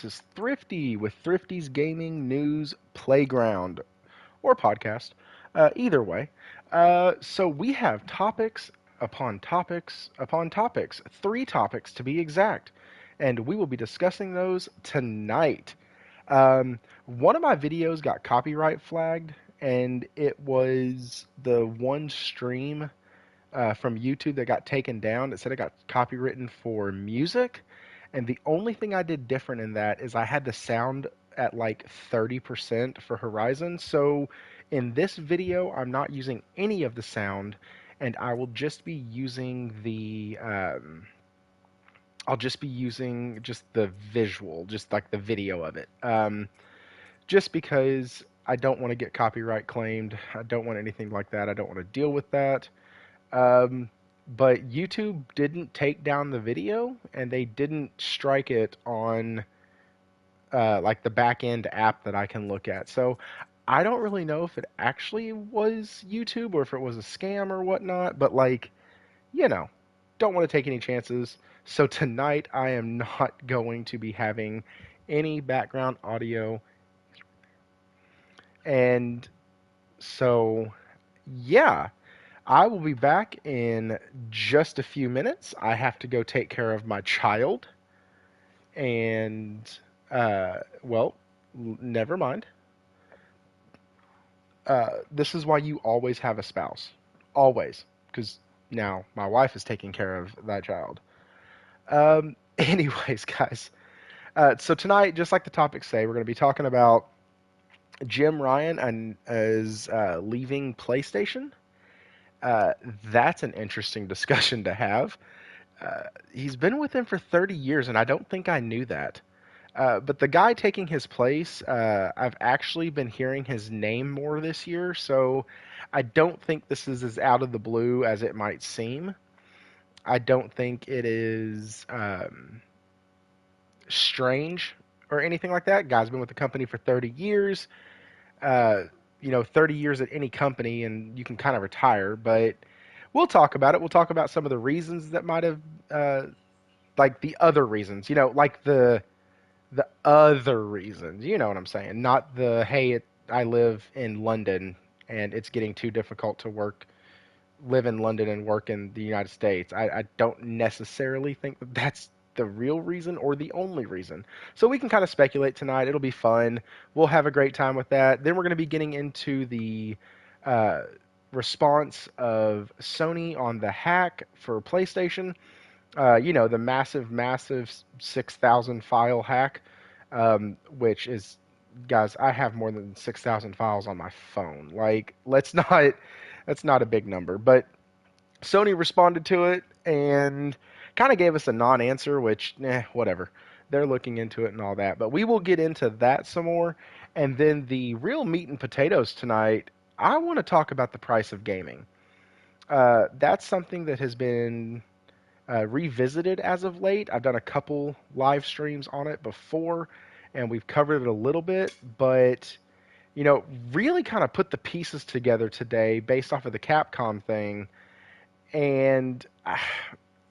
This is Thrifty with Thrifty's Gaming News Playground or podcast, either way. So we have topics upon topics upon topics, three topics to be exact, and we will be discussing those tonight. One of my videos got copyright flagged, and it was the one stream from YouTube that got taken down. It said it got copywritten for music, and the only thing I did different in that is I had the sound at like 30% for Horizon. So in this video, I'm not using any of the sound, and I will just be using I'll just be using just the visual, just like the video of it. Just because I don't want to get copyright claimed. I don't want anything like that. I don't want to deal with that. Um, but YouTube didn't take down the video, and they didn't strike it on like the back end app that I can look at. So I don't really know if it actually was YouTube or if it was a scam or whatnot. But like, you know, don't want to take any chances. So tonight I am not going to be having any background audio, and so yeah. I will be back in just a few minutes. I have to go take care of my child. And, well, never mind. This is why you always have a spouse. Always. Because now my wife is taking care of that child. Anyways, guys. So tonight, just like the topics say, we're going to be talking about Jim Ryan and is leaving PlayStation. Uh, that's an interesting discussion to have. He's been with him for 30 years, and I don't think I knew that. But the guy taking his place, I've actually been hearing his name more this year, so I don't think this is as out of the blue as it might seem. I don't think it is strange or anything like that. Guy's been with the company for 30 years. Uh, 30 years at any company, and you can kind of retire, but we'll talk about it. We'll talk about some of the reasons that might have, like the other reasons, like the other reasons. You know what I'm saying? Not the hey, I live in London and it's getting too difficult to live in London and work in the United States. I don't necessarily think that that's the real reason or the only reason. So we can kind of speculate tonight. It'll be fun. We'll have a great time with that. Then we're going to be getting into the uh, response of Sony on the hack for PlayStation. The massive 6,000 file hack, which is, guys, I have more than 6,000 files on my phone. Like, that's not a big number, but Sony responded to it and kind of gave us a non-answer, which, whatever. They're looking into it and all that, but we will get into that some more. And then the real meat and potatoes tonight, I want to talk about the price of gaming. That's something that has been revisited as of late. I've done a couple live streams on it before, and we've covered it a little bit, but really kind of put the pieces together today based off of the Capcom thing. And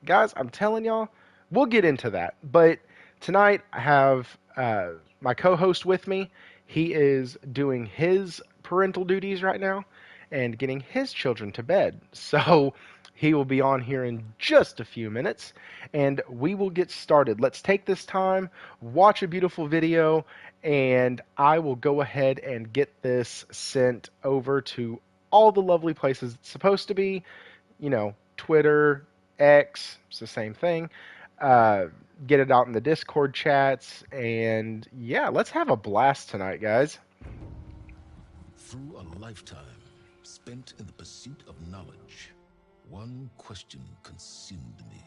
guys, I'm telling y'all, we'll get into that. But tonight I have my co-host with me. He is doing his parental duties right now and getting his children to bed. So he will be on here in just a few minutes, and we will get started. Let's take this time, watch a beautiful video, and I will go ahead and get this sent over to all the lovely places it's supposed to be. Twitter, X, it's the same thing. Uh, get it out in the Discord chats, and yeah, let's have a blast tonight, guys. Through a lifetime spent in the pursuit of knowledge, one question consumed me.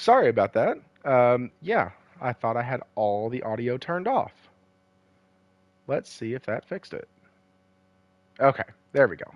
Sorry about that. Yeah, I thought I had all the audio turned off. Let's see if that fixed it. Okay, there we go.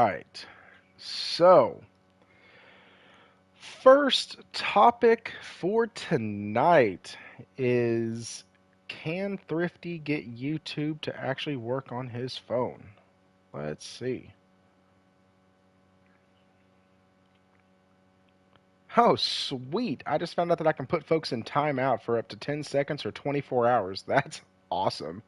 right. So, first topic for tonight is, can Thrifty get YouTube to actually work on his phone? Let's see. Oh, sweet. I just found out that I can put folks in timeout for up to 10 seconds or 24 hours. That's awesome.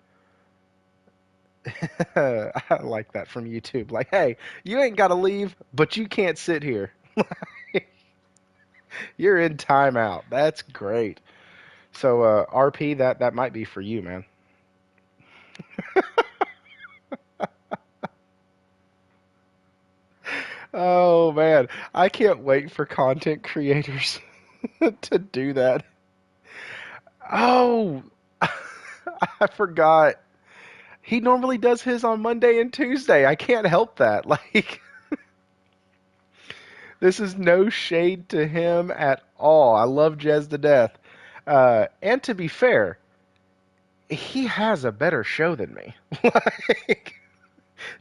I like that from YouTube. Like, hey, you ain't got to leave, but you can't sit here. You're in timeout. That's great. So, RP, that might be for you, man. Oh man, I can't wait for content creators to do that. Oh, I forgot. He normally does his on Monday and Tuesday. I can't help that. Like, this is no shade to him at all. I love Jez to death. And to be fair, he has a better show than me. Like,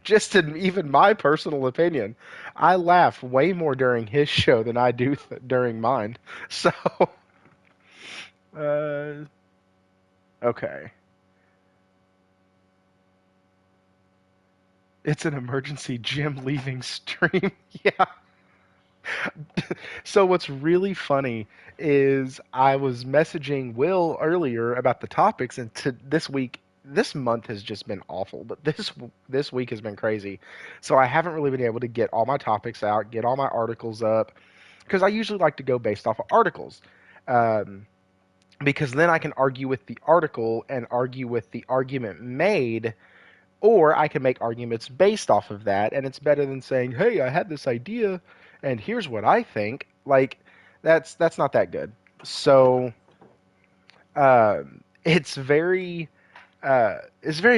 just in even my personal opinion, I laugh way more during his show than I do during mine. So, uh, okay. It's an emergency gym leaving stream. Yeah. So what's really funny is I was messaging Will earlier about the topics, and to this week, this month has just been awful, but this week has been crazy. So I haven't really been able to get all my topics out, get all my articles up, because I usually like to go based off of articles. Um, because then I can argue with the article and argue with the argument made, or I can make arguments based off of that, and it's better than saying, "Hey, I had this idea, and here's what I think." Like, that's not that good. So, it's very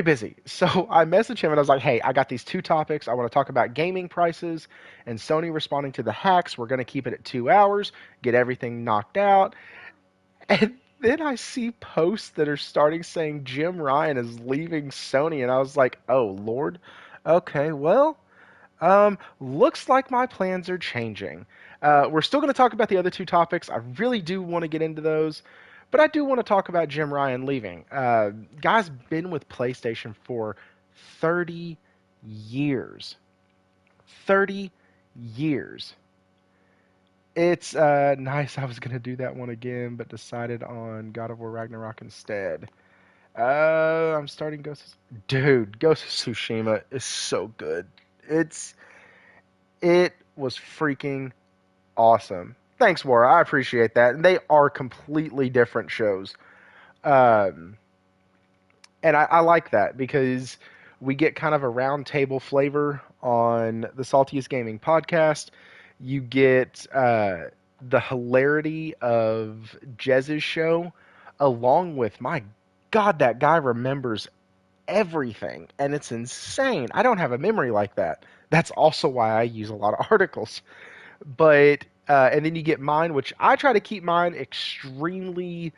busy. So I messaged him and I was like, "Hey, I got these two topics. I want to talk about gaming prices and Sony responding to the hacks. We're going to keep it at 2 hours, get everything knocked out." And then I see posts that are starting saying Jim Ryan is leaving Sony, and I was like, "Oh Lord, okay, well, looks like my plans are changing." We're still going to talk about the other two topics. I really do want to get into those, but I do want to talk about Jim Ryan leaving. Guy's been with PlayStation for 30 years. 30 years. It's nice. I was gonna do that one again, but decided on God of War Ragnarok instead. I'm starting Ghost. Dude, Ghost of Tsushima is so good. It's it was freaking awesome. Thanks, War. I appreciate that. And they are completely different shows. Um, and I like that because we get kind of a round table flavor on the Saltiest Gaming podcast. You get the hilarity of Jez's show, along with, my God, that guy remembers everything, and it's insane. I don't have a memory like that. That's also why I use a lot of articles. But and then you get mine, which I try to keep mine extremely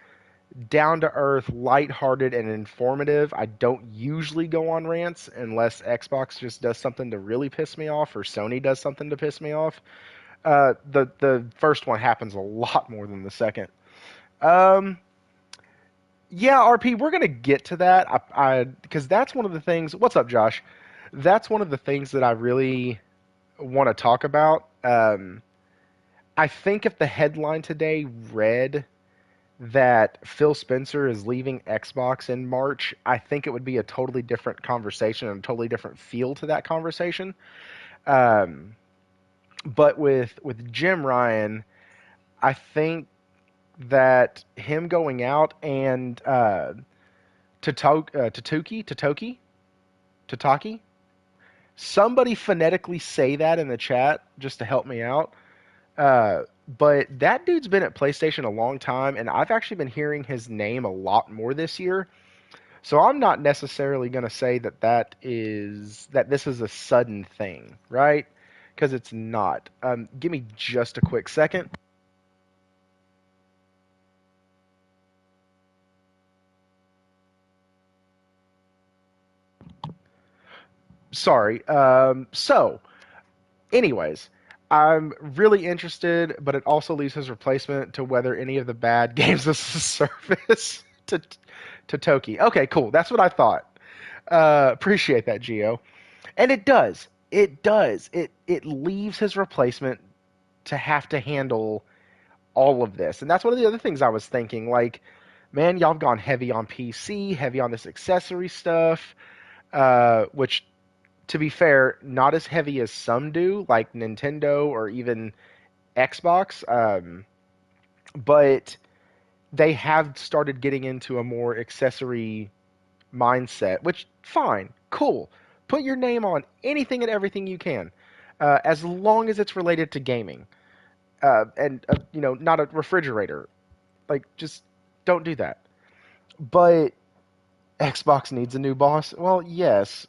down to earth, lighthearted, and informative. I don't usually go on rants unless Xbox just does something to really piss me off or Sony does something to piss me off. The first one happens a lot more than the second. Um, yeah, RP, we're gonna get to that. I because that's one of the things. What's up, Josh? That's one of the things that I really want to talk about. I think if the headline today read that Phil Spencer is leaving Xbox in March, I think it would be a totally different conversation and a totally different feel to that conversation. Um, but with Jim Ryan, I think that him going out and Tataki, somebody phonetically say that in the chat just to help me out. Uh, but that dude's been at PlayStation a long time, and I've actually been hearing his name a lot more this year. So I'm not necessarily going to say that this is a sudden thing, right? Because it's not. Give me just a quick second. Sorry. So Anyways, I'm really interested, but it also leaves his replacement to whether any of the bad games of service to Toki. Okay, cool. That's what I thought. Appreciate that, Geo. And it does. It does. It leaves his replacement to have to handle all of this. And that's one of the other things I was thinking. Like, man, y'all have gone heavy on PC, heavy on this accessory stuff, which, to be fair, not as heavy as some do, like Nintendo or even Xbox. But they have started getting into a more accessory mindset, which, fine, cool. Put your name on anything and everything you can, as long as it's related to gaming. And not a refrigerator. Like, just don't do that. But Xbox needs a new boss. Well, yes,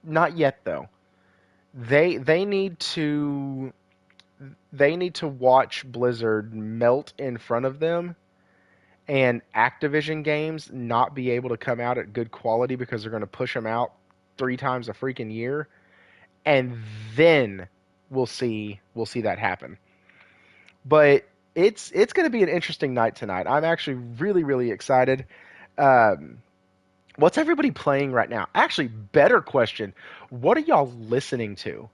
not yet though. They need to watch Blizzard melt in front of them and Activision games not be able to come out at good quality because they're going to push them out 3 times a freaking year, and then we'll see that happen. But it's going to be an interesting night tonight. I'm actually really really excited. Um, what's everybody playing right now? Actually, better question. What are y'all listening to?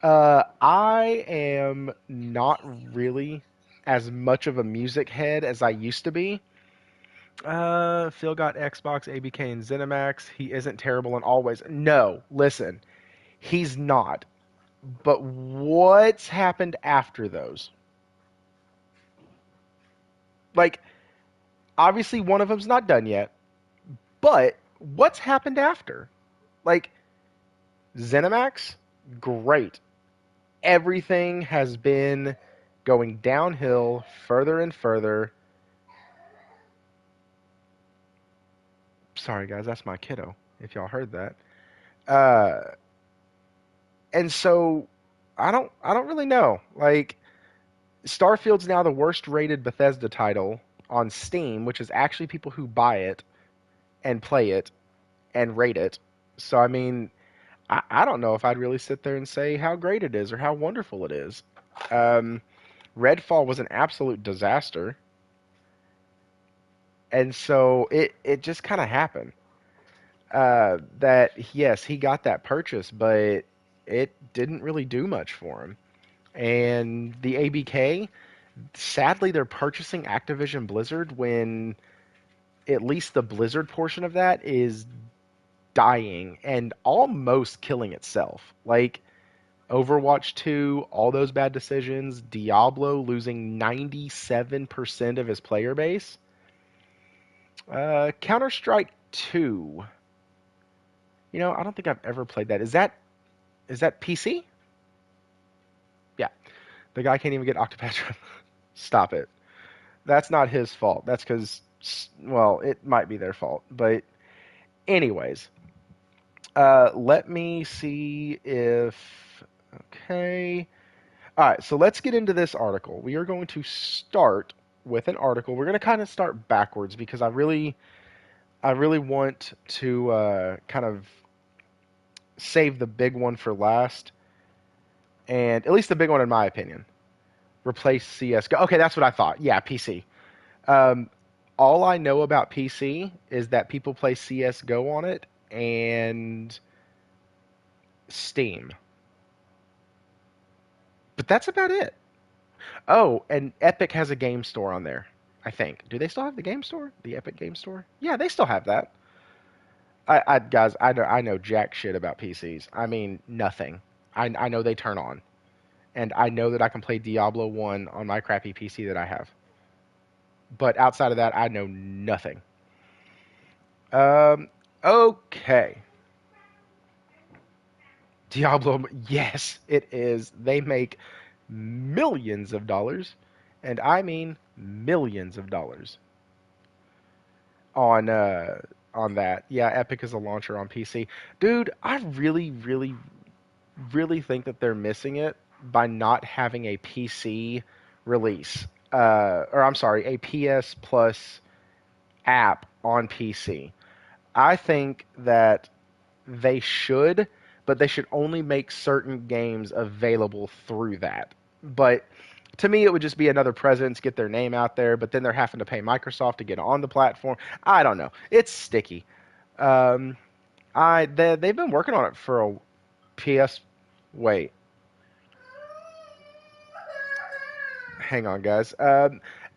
I am not really as much of a music head as I used to be. Phil got Xbox, ABK, and ZeniMax. He isn't terrible and always. No, listen, he's not. But what's happened after those? Like, obviously, one of them's not done yet. But what's happened after? Like, ZeniMax, great. Everything has been going downhill further and further. Sorry, guys, that's my kiddo. If y'all heard that. Uh, and so I don't really know. Like, Starfield's now the worst rated Bethesda title on Steam, which is actually people who buy it and play it and rate it. So I mean, I don't know if I'd really sit there and say how great it is or how wonderful it is. Um, Redfall was an absolute disaster, and so it just kind of happened. That yes, he got that purchase, but it didn't really do much for him. And the ABK, sadly, they're purchasing Activision Blizzard when at least the Blizzard portion of that is dying and almost killing itself. Like Overwatch 2, all those bad decisions, Diablo losing 97% of his player base. Counter Strike 2. I don't think I've ever played that. Is that PC? Yeah. The guy can't even get Octopath. Stop it. That's not his fault. That's because, well, it might be their fault. But, anyways, let me see if. Okay. All right, so let's get into this article. We are going to start with an article. We're going to kind of start backwards because I really want to kind of save the big one for last, and at least the big one in my opinion. Replace CS:GO. Okay, that's what I thought. Yeah, PC. Um, all I know about PC is that people play CS:GO on it and Steam, but that's about it. Oh, and Epic has a game store on there. I think. Do they still have the game store? The Epic Game Store? Yeah, they still have that. Guys, I know jack shit about PCs. I mean, nothing. I know they turn on, and I know that I can play Diablo 1 on my crappy PC that I have. But outside of that, I know nothing. Um, okay. Diablo, yes, it is. They make millions of dollars, and I mean millions of dollars on on that. Yeah, Epic is a launcher on PC. Dude, I really, really, really think that they're missing it by not having a PC release. Or I'm sorry, a PS Plus app on PC. I think that they should, but they should only make certain games available through that. But to me, it would just be another presence, get their name out there, but then they're having to pay Microsoft to get on the platform. I don't know. It's sticky. Um, they've been working on it for a PS. Wait, hang on, guys.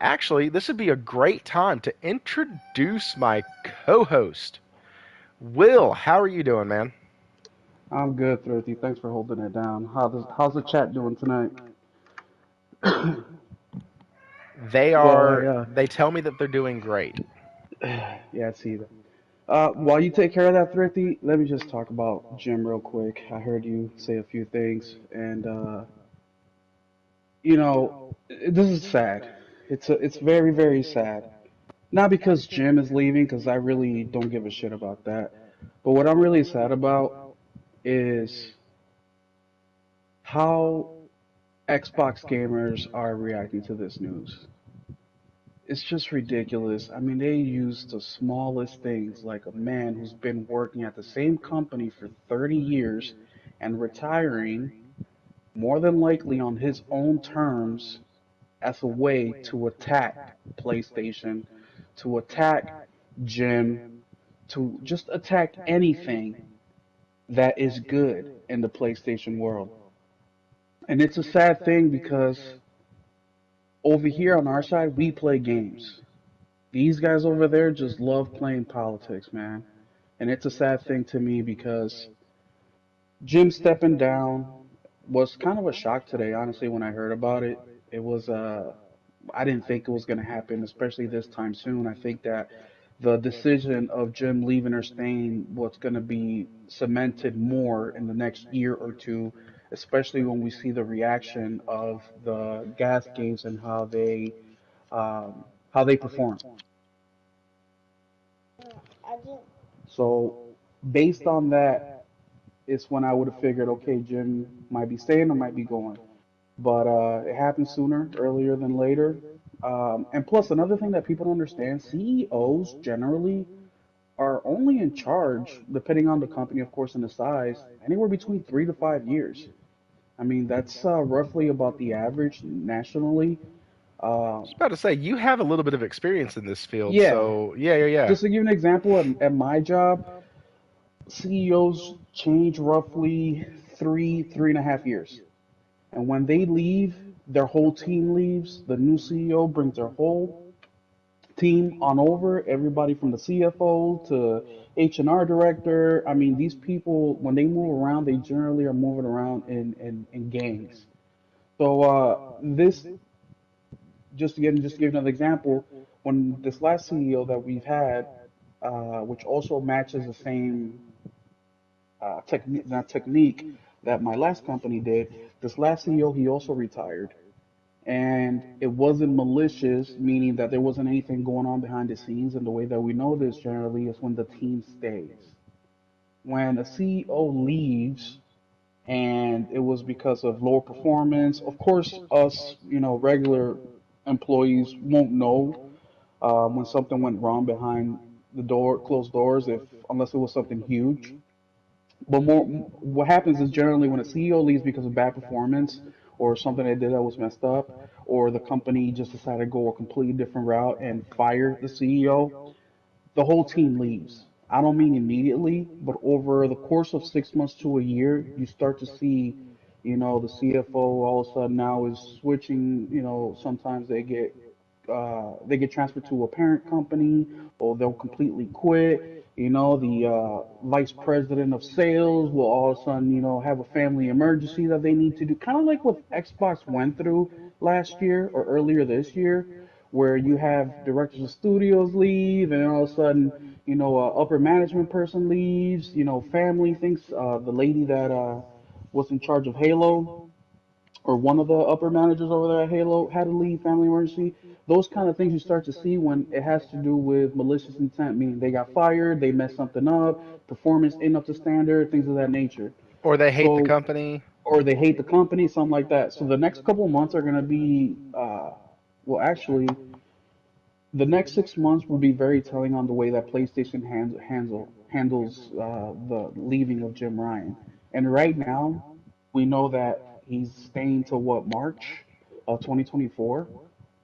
Actually, this would be a great time to introduce my co-host, Will. How are you doing, man? I'm good, Thrifty. Thanks for holding it down. How's the chat doing tonight? They Well, are. They tell me that they're doing great. yeah, I see that. While you take care of that, Thrifty, let me just talk about Jim real quick. I heard you say a few things, and you know, this is sad. It's very, very sad. Not because Jim is leaving, because I really don't give a shit about that. But what I'm really sad about is how Xbox gamers are reacting to this news. It's just ridiculous. I mean, they use the smallest things, like a man who's been working at the same company for 30 years and retiring, more than likely on his own terms, as a way to attack PlayStation, to attack Jim, to just attack anything that is good in the PlayStation world. And it's a sad thing because over here on our side, we play games. These guys over there just love playing politics, man. And it's a sad thing to me because Jim stepping down was kind of a shock today, honestly, when I heard about it. It was I didn't think it was going to happen, especially this time soon. I think that the decision of Jim leaving or staying was going to be cemented more in the next year or two, especially when we see the reaction of the gas games and how they perform. So based on that, it's when I would have figured, okay, Jim might be staying or might be going. But it happened sooner, earlier than later. And plus, another thing that people don't understand, CEOs generally are only in charge, depending on the company, of course, and the size, anywhere between 3 to 5 years. I mean, that's roughly about the average nationally. I Uh, was about to say you have a little bit of experience in this field, yeah, so yeah, yeah, yeah. just to give you an example, at my job, CEOs change roughly 3.5 years. And when they leave, their whole team leaves. The new CEO brings their whole team on over, everybody from the CFO to H&R director. I mean, these people, when they move around, they generally are moving around in gangs. So this, just to give another example, when this last CEO that we've had, which also matches the same technique, not technique that my last company did, this last CEO, he also retired. And it wasn't malicious, meaning that there wasn't anything going on behind the scenes. And the way that we know this generally is when the team stays. When a CEO leaves, and it was because of lower performance, of course, us, regular employees won't know when something went wrong behind the door, closed doors, if unless it was something huge. But more, what happens is generally when a CEO leaves because of bad performance or something they did that was messed up, or the company just decided to go a completely different route and fire the CEO, the whole team leaves. I don't mean immediately, but over the course of 6 months to a year, you start to see, the CFO all of a sudden now is switching. Sometimes they get transferred to a parent company, or they'll completely quit. The vice president of sales will all of a sudden, have a family emergency that they need to do. Kind of like what Xbox went through last year or earlier this year, where you have directors of studios leave, and all of a sudden, upper management person leaves. Family thinks the lady that was in charge of Halo, or one of the upper managers over there at Halo, had to leave, family emergency. Those kind of things you start to see when it has to do with malicious intent, meaning they got fired, they messed something up, performance ain't up to standard, things of that nature. Or they hate the So, company. or they hate the company, something like that. So the next couple of months are going to be, well, actually, the next 6 months will be very telling on the way that PlayStation handles the leaving of Jim Ryan. And right now, we know that he's staying to what, March of 2024.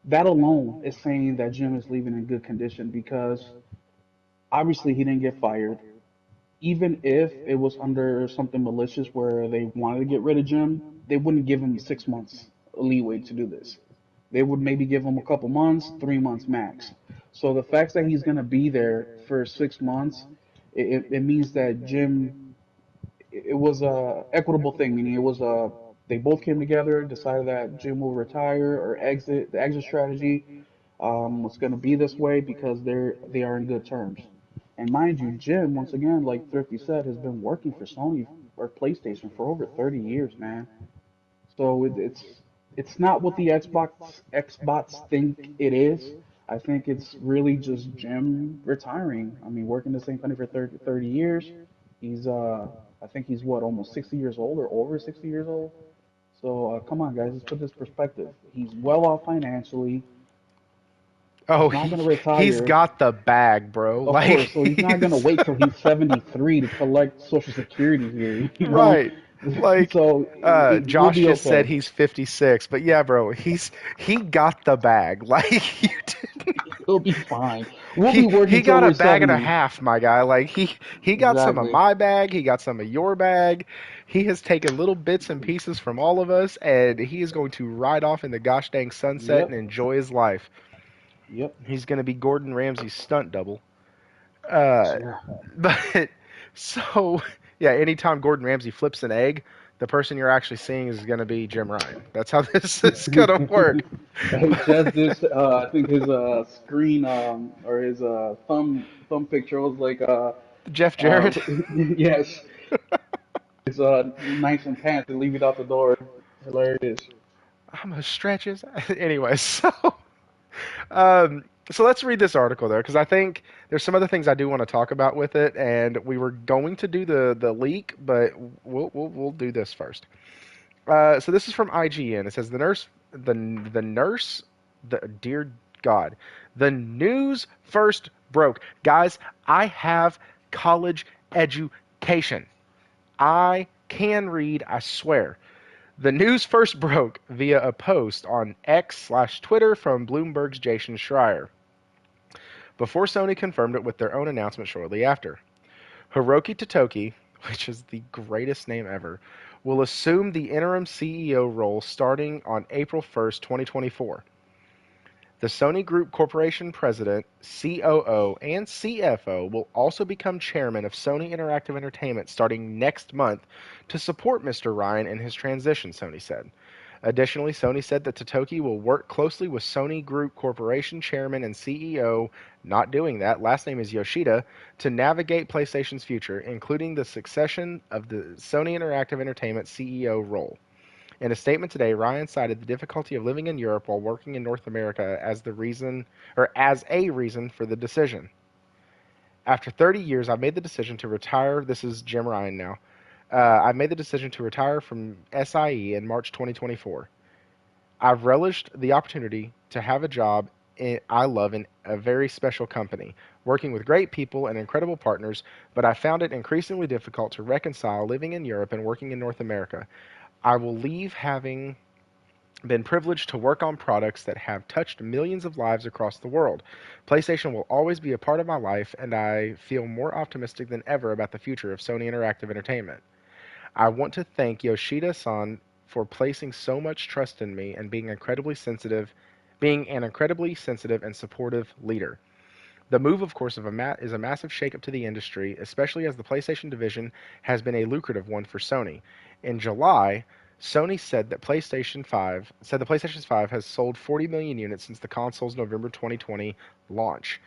That alone is saying that Jim is leaving in good condition because obviously he didn't get fired. Even if it was under something malicious where they wanted to get rid of Jim, they wouldn't give him 6 months leeway to do this. They would maybe give him a couple months, 3 months max. So the fact that he's going to be there for 6 months, it means that Jim, it was a equitable thing, meaning it was a, they both came together, decided that Jim will retire or exit. The exit strategy was going to be this way because they are in good terms. And mind you, Jim, once again, like Thrifty said, has been working for Sony or PlayStation for over 30 years, man. So it's not what the Xbox think it is. I think it's really just Jim retiring. I mean, working the same company for 30 years. He's I think he's what, almost 60 years old or over 60 years old. So come on, guys, let's put this perspective. He's well off financially. Oh, He's not gonna he's retire, got the bag, bro. of Like course. So he's not gonna he's wait till he's 73 to collect Social Security here, you know. right. Like So we'll Josh be just said okay. he's 56, but yeah, bro, he got the bag. Like you did. He'll be fine. We'll be He working till got a we're bag and a 70. half, my guy. Like he got some of Exactly. my bag, he got some of your bag. He has taken little bits and pieces from all of us, and he is going to ride off in the gosh dang sunset and Yep. enjoy his life. Yep. He's going to be Gordon Ramsay's stunt double. Uh, Yeah. but so yeah, anytime Gordon Ramsay flips an egg, the person you're actually seeing is going to be Jim Ryan. That's how this is going to work. Hey, Jez did. I think his screen or his thumb picture was like Jeff uh Jarrett. yes, it's nice and pants and leave it out the door. Hilarious. I'm gonna stretch his. Anyway, um, so let's read this article there because I think there's some other things I do want to talk about with it, and we were going to do the leak, but we'll do this first. So this is from IGN. It says the nurse the dear God, the news first broke. Guys, I have college education. I can read, I swear. The news first broke via a post on X/Twitter from Bloomberg's Jason Schreier, before Sony confirmed it with their own announcement shortly after. Hiroki Totoki, which is the greatest name ever, will assume the interim CEO role starting on April 1st, 2024. The Sony Group Corporation president, COO, and CFO will also become chairman of Sony Interactive Entertainment starting next month to support Mr. Ryan in his transition, Sony said. Additionally, Sony said that Totoki will work closely with Sony Group Corporation chairman and CEO, not doing that, last name is Yoshida, to navigate PlayStation's future, including the succession of the Sony Interactive Entertainment CEO role. In a statement today, Ryan cited the difficulty of living in Europe while working in North America as the reason, or as a reason for the decision. After 30 years, I've made the decision to retire. This is Jim Ryan now. I've made the decision to retire from SIE in March 2024. I've relished the opportunity to have a job I love in a very special company, working with great people and incredible partners, but I found it increasingly difficult to reconcile living in Europe and working in North America. I will leave having been privileged to work on products that have touched millions of lives across the world. PlayStation will always be a part of my life, and I feel more optimistic than ever about the future of Sony Interactive Entertainment. I want to thank Yoshida-san for placing so much trust in me and being an incredibly sensitive and supportive leader. The move, of course, is a massive shakeup to the industry, especially as the PlayStation division has been a lucrative one for Sony. In July, Sony said that the PlayStation 5 has sold 40 million units since the console's November 2020 launch,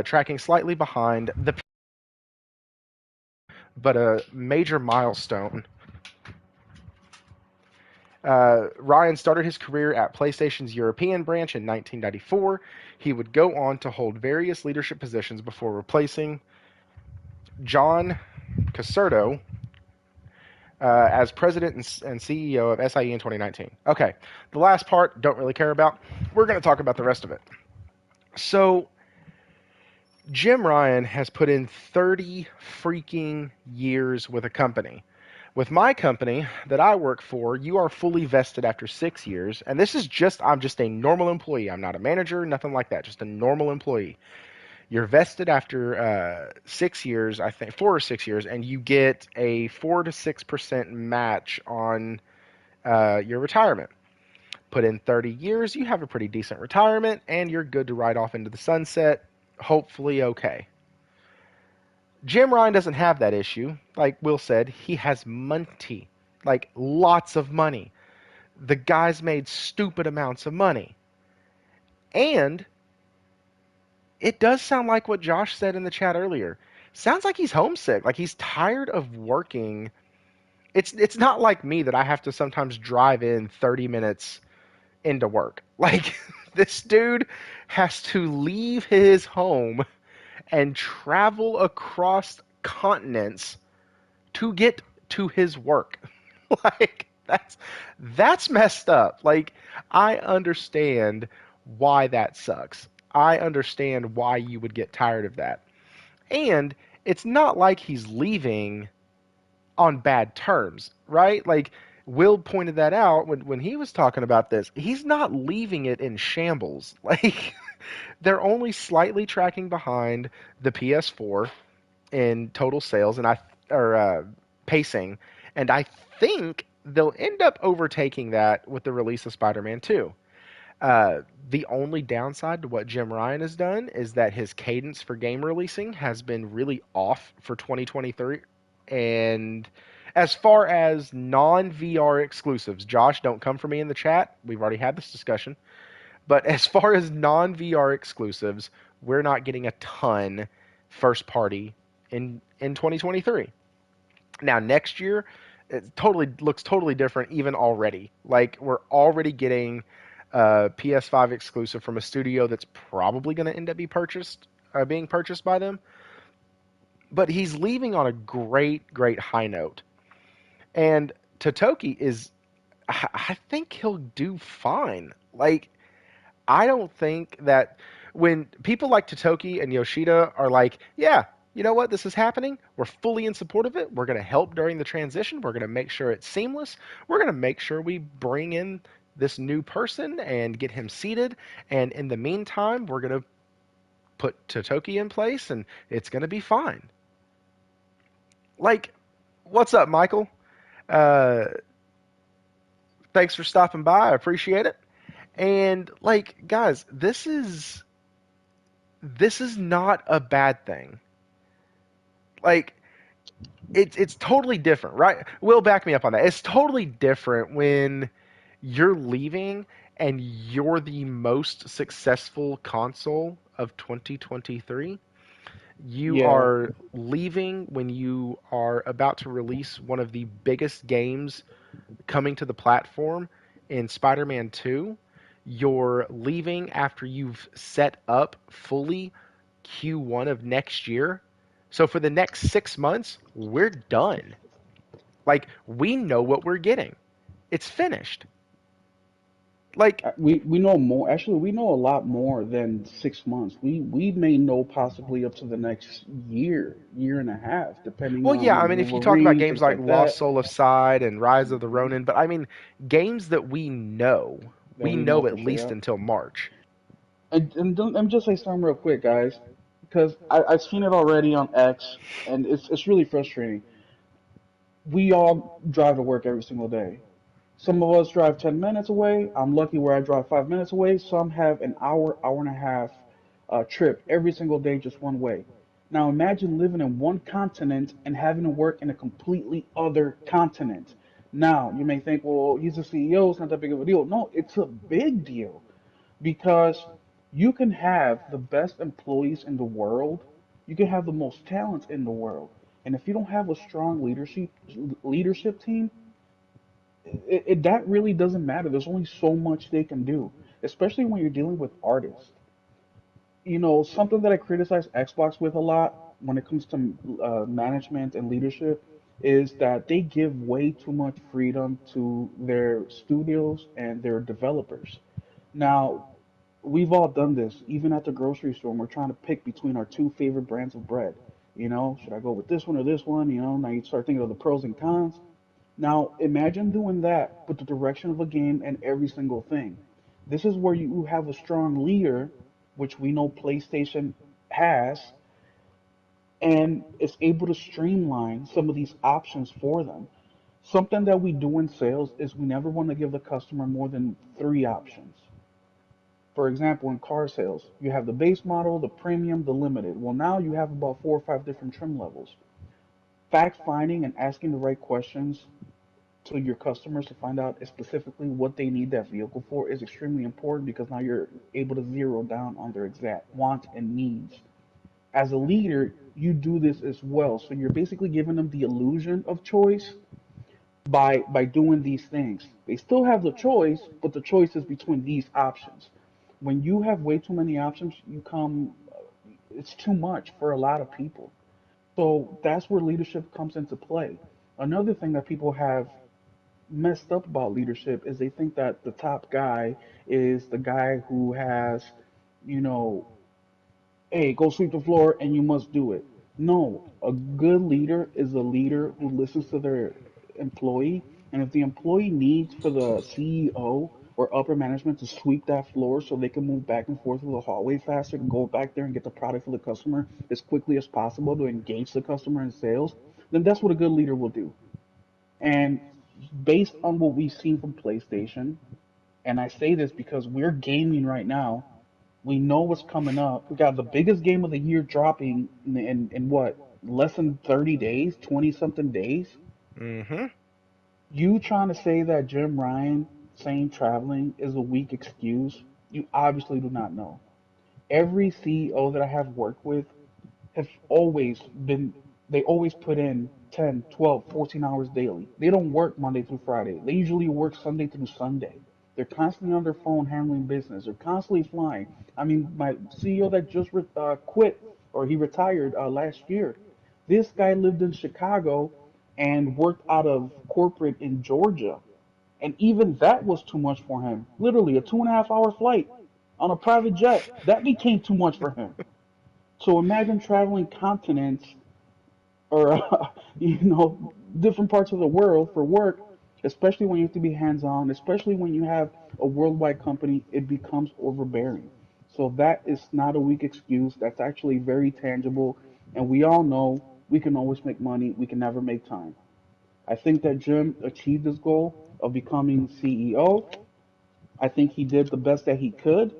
tracking slightly behind but a major milestone. Ryan started his career at PlayStation's European branch in 1994. He would go on to hold various leadership positions before replacing John Caserto as president and CEO of SIE in 2019. Okay, the last part, don't really care about. We're going to talk about the rest of it. So, Jim Ryan has put in 30 freaking years with a company. With my company that I work for, you are fully vested after 6 years, and this is I'm just a normal employee. I'm not a manager, nothing like that, just a normal employee. You're vested after 6 years, I think 4 or 6 years, and you get a 4 to 6% match on your retirement. Put in 30 years, you have a pretty decent retirement, and you're good to ride off into the sunset. Hopefully, okay. Jim Ryan doesn't have that issue. Like Will said, he has money, like lots of money. The guy's made stupid amounts of money. And it does sound like what Josh said in the chat earlier. Sounds like he's homesick, like he's tired of working. It's not like me that I have to sometimes drive in 30 minutes into work. Like this dude has to leave his home and travel across continents to get to his work. Like that's messed up. Like I understand why that sucks. I understand why you would get tired of that. And it's not like he's leaving on bad terms, right? Like Will pointed that out when he was talking about this. He's not leaving it in shambles. Like they're only slightly tracking behind the PS4 in total sales and I or pacing, and I think they'll end up overtaking that with the release of Spider-Man 2. The only downside to what Jim Ryan has done is that his cadence for game releasing has been really off for 2023. And as far as non VR exclusives, Josh, don't come for me in the chat. We've already had this discussion. But as far as non VR exclusives, we're not getting a ton first party in 2023. Now next year, it totally looks totally different even already. Like we're already getting a PS5 exclusive from a studio that's probably going to end up being purchased by them. But he's leaving on a great high note. And Totoki is, I think he'll do fine. Like I don't think that when people like Totoki and Yoshida are like, yeah, you know what, this is happening. We're fully in support of it. We're going to help during the transition. We're going to make sure it's seamless. We're going to make sure we bring in this new person and get him seated. And in the meantime, we're going to put Totoki in place and it's going to be fine. Like, what's up, Michael? Uh, Thanks for stopping by. I appreciate it. And like, guys, this is not a bad thing. Like it's totally different, right? Will back me up on that. It's totally different when you're leaving and you're the most successful console of 2023. You Yeah. are leaving when you are about to release one of the biggest games coming to the platform in Spider-Man 2. You're leaving after you've set up fully Q1 of next year. So for the next 6 months, we're done. Like, we know what we're getting. It's finished. Like, We know more. Actually, we know a lot more than 6 months. We may know possibly up to the next year, year and a half, depending well, yeah, I on mean, if you talk about Wolverine, games things like like Lost that, Soul of Side and Rise of the Ronin, but I mean, games that that we we know know for at sure. least Yeah. until March. Let me just say something real quick, guys, because I've seen it already on X, and it's really frustrating. We all drive to work every single day. Some of us drive 10 minutes away. I'm lucky where I drive 5 minutes away. Some have an hour, hour and a half trip every single day, just one way. Now imagine living in one continent and having to work in a completely other continent. Now you may think, well, he's a CEO, it's not that big of a deal. No, it's a big deal because you can have the best employees in the world, you can have the most talent in the world, and if you don't have a strong leadership team, that really doesn't matter. There's only so much they can do, especially when you're dealing with artists. Something that I criticize Xbox with a lot when it comes to management and leadership is that they give way too much freedom to their studios and their developers. Now, we've all done this, even at the grocery store, when we're trying to pick between our two favorite brands of bread. Should I go with this one or this one? Now you start thinking of the pros and cons. Now, imagine doing that with the direction of a game and every single thing. This is where you have a strong leader, which we know PlayStation has, and it's able to streamline some of these options for them. Something that we do in sales is we never want to give the customer more than three options. For example, in car sales, you have the base model, the premium, the limited. Well, now you have about four or five different trim levels. Fact finding and asking the right questions to your customers to find out specifically what they need that vehicle for is extremely important because now you're able to zero down on their exact wants and needs. As a leader, you do this as well. So you're basically giving them the illusion of choice by doing these things. They still have the choice, but the choice is between these options. When you have way too many options, you come it's too much for a lot of people. So that's where leadership comes into play. Another thing that people have messed up about leadership is they think that the top guy is the guy who has, you know, hey, go sweep the floor and you must do it. No, a good leader is a leader who listens to their employee. And if the employee needs for the CEO or upper management to sweep that floor so they can move back and forth through the hallway faster and go back there and get the product for the customer as quickly as possible to engage the customer in sales, then that's what a good leader will do. And based on what we've seen from PlayStation, and I say this because we're gaming right now, we know what's coming up. We got the biggest game of the year dropping in what, less than 30 days, 20 something days. Mm-hmm. You trying to say that Jim Ryan saying traveling is a weak excuse? You obviously do not know. Every CEO that I have worked with have always been, they always put in 10, 12, 14 hours daily. They don't work Monday through Friday. They usually work Sunday through Sunday. They're constantly on their phone handling business. They're constantly flying. I mean, my CEO that just quit or he retired last year, this guy lived in Chicago and worked out of corporate in Georgia. And even that was too much for him. Literally, a 2.5 hour flight on a private jet, that became too much for him. So imagine traveling continents or different parts of the world for work, especially when you have to be hands-on, especially when you have a worldwide company, it becomes overbearing. So that is not a weak excuse. That's actually very tangible, and we all know we can always make money. We can never make time. I think that Jim achieved his goal of becoming CEO. I think he did the best that he could.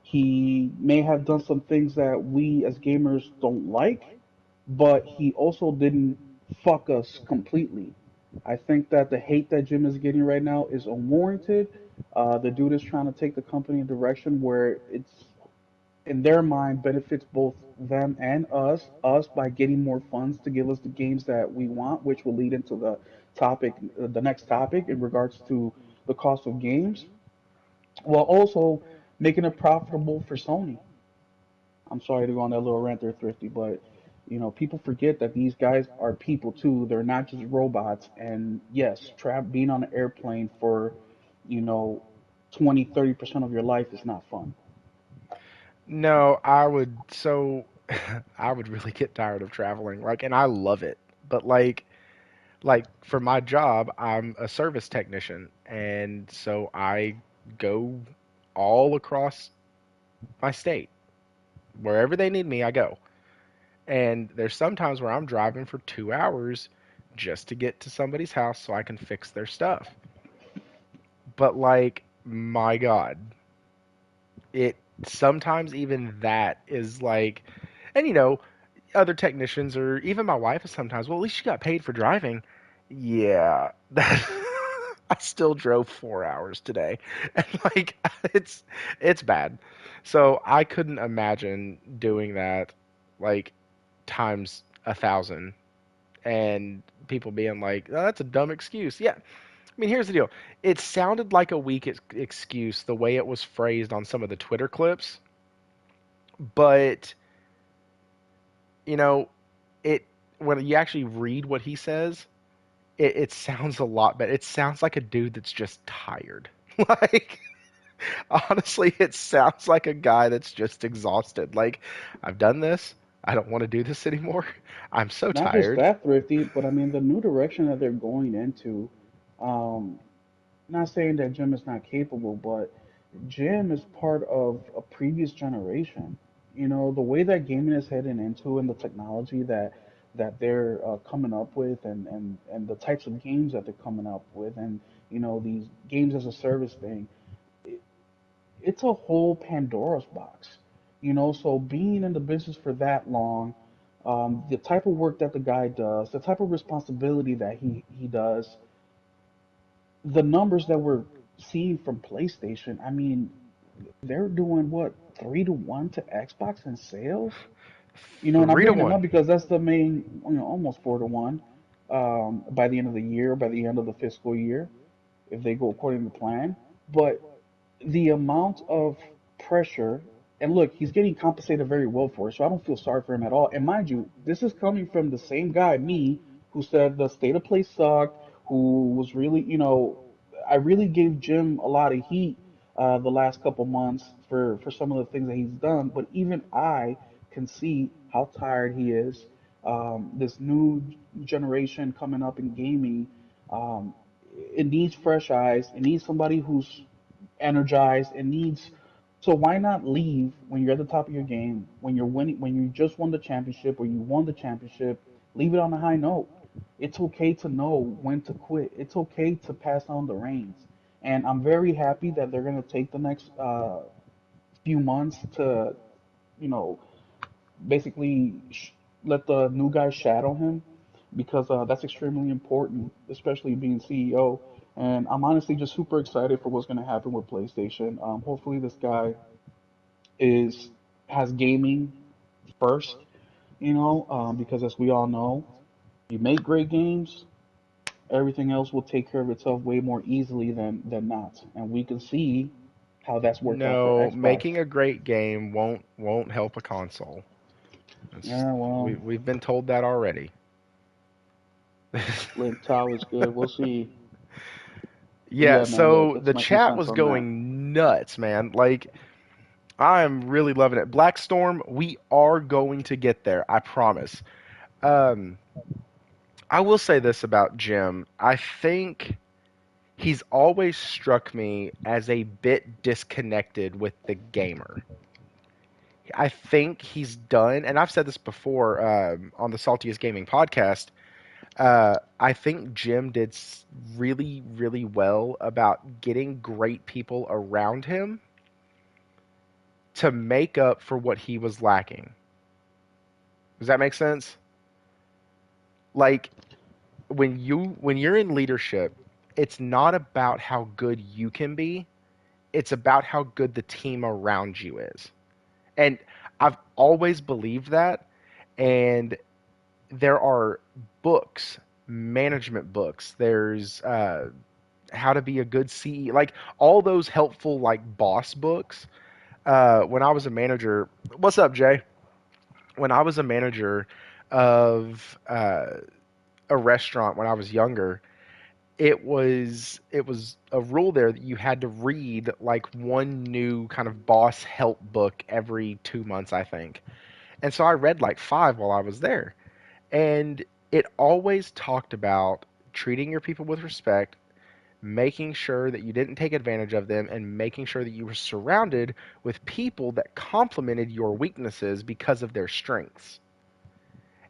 He may have done some things that we as gamers don't like, but he also didn't fuck us completely. I think that the hate that Jim is getting right now is unwarranted. The dude is trying to take the company in a direction where it's, in their mind, benefits both them and us by getting more funds to give us the games that we want, which will lead into the next topic in regards to the cost of games, while also making it profitable for Sony. I'm sorry to go on that little rant there, Thrifty, but people forget that these guys are people too. They're not just robots. And yes, being on an airplane for, you know, 20, 30% of your life is not fun. No, I would so I would really get tired of traveling. Like, and I love it. But like for my job, I'm a service technician, and so I go all across my state. Wherever they need me, I go. And there's sometimes where I'm driving for 2 hours just to get to somebody's house so I can fix their stuff. But like, my God, it sometimes even that is like, and other technicians or even my wife is sometimes, well, at least you got paid for driving. Yeah, that I still drove 4 hours today, and like it's bad. So I couldn't imagine doing that like times 1,000, and people being like, oh, "That's a dumb excuse." Yeah, I mean, here's the deal. It sounded like a weak excuse the way it was phrased on some of the Twitter clips, but you know, it when you actually read what he says, it sounds a lot better. It sounds like a dude that's just tired. Like, honestly, it sounds like a guy that's just exhausted. Like, I've done this. I don't want to do this anymore. I'm so Not just tired. that thrifty, but I mean the new direction that they're going into. Um, Not saying that Jim is not capable, but Jim is part of a previous generation. You know, the way that gaming is heading into and the technology that they're coming up with, and the types of games that they're coming up with, and these games as a service thing, it, it's a whole Pandora's box. So being in the business for that long, the type of work that the guy does, the type of responsibility that he does, the numbers that we're seeing from PlayStation, I mean, they're doing what, 3-1 to Xbox in sales? And I'm Three to bringing them one. up because that's the main, almost 4-1 by the end of the year, by the end of the fiscal year, if they go according to plan. But the amount of pressure, and look, he's getting compensated very well for it, so I don't feel sorry for him at all. And mind you, this is coming from the same guy, me, who said the state of play sucked, who was really, I really gave Jim a lot of heat the last couple months for some of the things that he's done, but even I can see how tired he is. This new generation coming up in gaming, um, it needs fresh eyes. It needs somebody who's energized. It needs, so why not leave when you're at the top of your game, when you're winning, when you just won the championship or you won the championship, leave it on a high note. It's okay to know when to quit. It's okay to pass on the reins. And I'm very happy that they're going to take the next few months to, you know, basically let the new guy shadow him, because that's extremely important, especially being CEO. And I'm honestly just super excited for what's going to happen with PlayStation. Hopefully, this guy is has gaming first, because as we all know, you make great games, everything else will take care of itself way more easily than not. And we can see how that's worked out for No, Xbox. making a great game won't help a console. Yeah, well, We've been told that already. Slim Tower's good. We'll see. But Yeah, yeah, man, so that's the my two chat cents was on that. going nuts, man. Like, I'm really loving it. Blackstorm, we are going to get there, I promise. Um, I will say this about Jim. I think he's always struck me as a bit disconnected with the gamer. I think he's done, and I've said this before on the Saltiest Gaming podcast. I think Jim did really, really well about getting great people around him to make up for what he was lacking. Does that make sense? Like when you're in leadership, it's not about how good you can be, it's about how good the team around you is. And I've always believed that, and there are books, management books. There's how to be a good CE, like all those helpful like boss books. When I was a manager, what's up, Jay? When I was a manager of a restaurant when I was younger, it was a rule there that you had to read like one new kind of boss help book every 2 months, I think. And so I read like five while I was there. And it always talked about treating your people with respect, making sure that you didn't take advantage of them, and making sure that you were surrounded with people that complemented your weaknesses because of their strengths.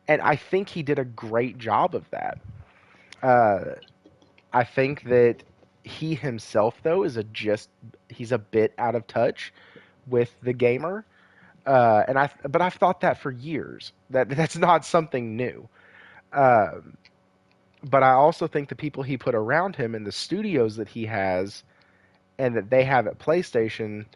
And I think he did a great job of that. Uh, I think that he himself, though, he's a bit out of touch with the gamer. But I've thought that for years. That's not something new. Um, but I also think the people he put around him and the studios that he has and that they have at PlayStation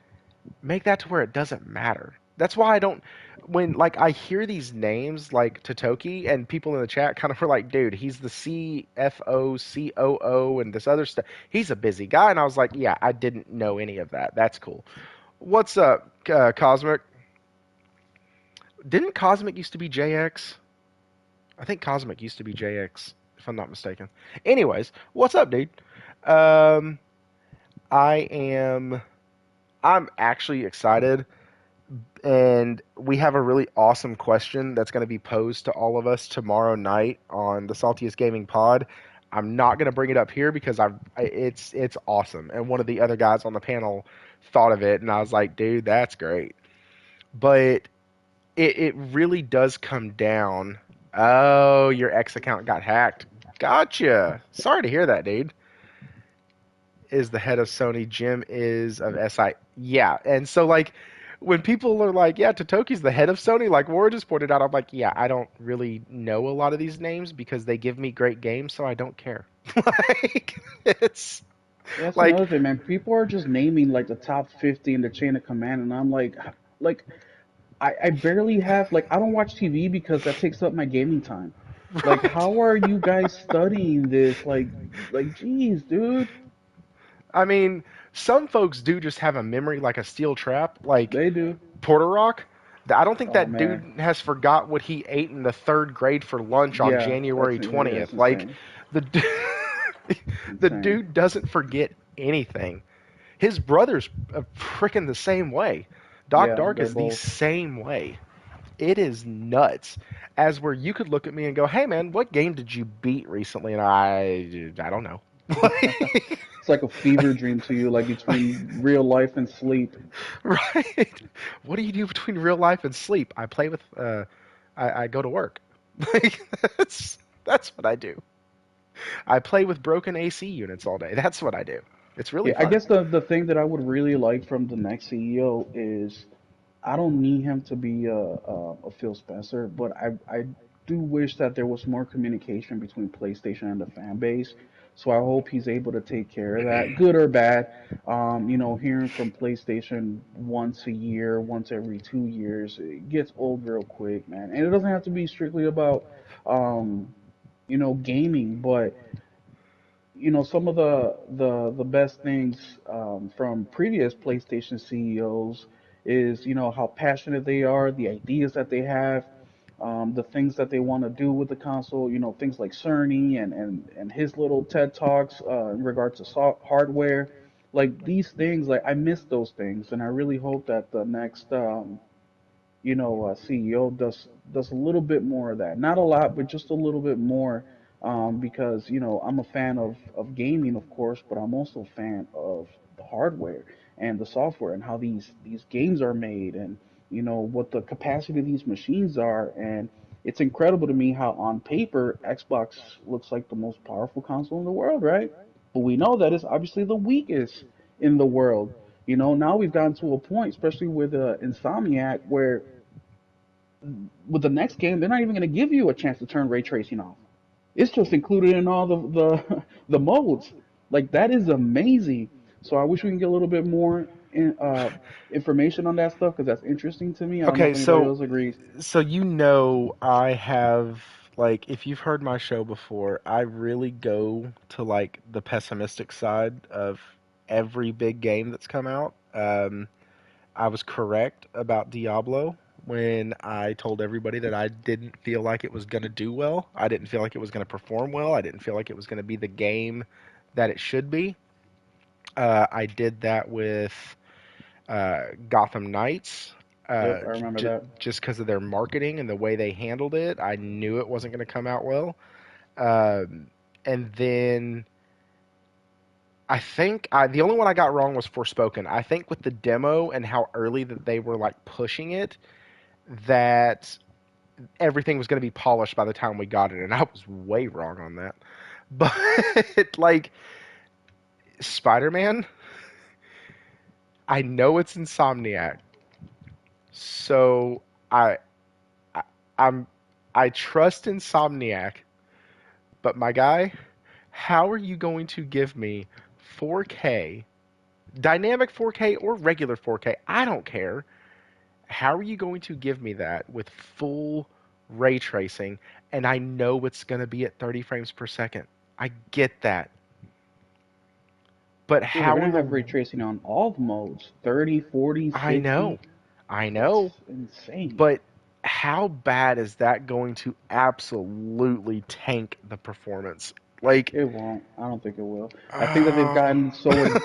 make that to where it doesn't matter. That's why I don't when like I hear these names like Totoki and people in the chat kind of were like, dude, he's the CFO, COO, and this other stuff. He's a busy guy, and I was like, yeah, I didn't know any of that. That's cool. What's up, Cosmic? Didn't Cosmic used to be JX? I think Cosmic used to be JX, if I'm not mistaken. Anyways, what's up, dude? Um, I am. I'm actually excited And we have a really awesome question that's going to be posed to all of us tomorrow night on the Saltiest Gaming Pod. I'm not going to bring it up here because it's awesome. And one of the other guys on the panel thought of it, and I was like, dude, that's great. But it really does come down. Oh, your X account got hacked. Gotcha. Sorry to hear that, dude. Is the head of Sony. Jim is of SI. Yeah, and so like when people are like, "Yeah, Totoki's the head of Sony," like Laura just pointed out, I'm like, "Yeah, I don't really know a lot of these names because they give me great games, so I don't care." Like it's Yeah, that's like another thing, man. People are just naming like the top 50 in the chain of command, and I'm like I barely have like I don't watch TV because that takes up my gaming time. Like, right. how are you guys studying this? Geez, dude, I mean, some folks do just have a memory like a steel trap, like they do. Porter Rock. I don't think Oh that man, dude has forgot what he ate in the third grade for lunch on yeah, January yeah, it's 20th. Like insane, the the insane. dude doesn't forget anything. His brother's freaking the same way. Doc Yeah, Dark they're is the both. same way. It is nuts. As where you could look at me and go, "Hey man, what game did you beat recently?" And I don't know. It's like a fever dream to you, like between real life and sleep. Right? What do you do between real life and sleep? I play with. I go to work. Like that's what I do. I play with broken AC units all day. That's what I do. It's really Yeah, I fun. guess the thing that I would really like from the next CEO is I don't need him to be a Phil Spencer, but I do wish that there was more communication between PlayStation and the fan base. So I hope he's able to take care of that, good or bad. Hearing from PlayStation once a year, once every 2 years, it gets old real quick, man. And it doesn't have to be strictly about gaming, but some of the best things from previous PlayStation CEOs is how passionate they are, the ideas that they have, the things that they want to do with the console. Things like Cerny and his little TED talks in regards to hardware. Like these things, like I miss those things, and I really hope that the next CEO does a little bit more of that. Not a lot, but just a little bit more, because I'm a fan of gaming, of course, but I'm also a fan of the hardware and the software and how these games are made and what the capacity of these machines are. And it's incredible to me how on paper Xbox looks like the most powerful console in the world, right? But we know that it's obviously the weakest in the world. Now we've gotten to a point, especially with Insomniac, where with the next game, they're not even going to give you a chance to turn ray tracing off. It's just included in all the modes. Like that is amazing. So I wish we can get a little bit more information on that stuff because that's interesting to me. I don't know Okay, if anybody so else agrees. I have like if you've heard my show before, I really go to like the pessimistic side of every big game that's come out. I was correct about Diablo when I told everybody that I didn't feel like it was going to do well. I didn't feel like it was going to perform well. I didn't feel like it was going to be the game that it should be. I did that with Gotham Knights. Yep, I remember that. Just because of their marketing and the way they handled it, I knew it wasn't going to come out well. Um, and then I think the only one I got wrong was Forspoken. I think with the demo and how early that they were like pushing it, that everything was going to be polished by the time we got it, and I was way wrong on that. But like Spider-Man, I know it's Insomniac, so I, I I'm I trust Insomniac, but my guy, how are you going to give me 4K, dynamic 4K or regular 4K? I don't care. How are you going to give me that with full ray tracing and I know it's going to be at 30 frames per second? I get that. But Dude, they're how gonna in the have ray tracing on all the modes, 30, 40, I 60. know. I know. It's insane. But how bad is that going to absolutely tank the performance? Like, It won't. I don't think it will. I think that they've oh, gotten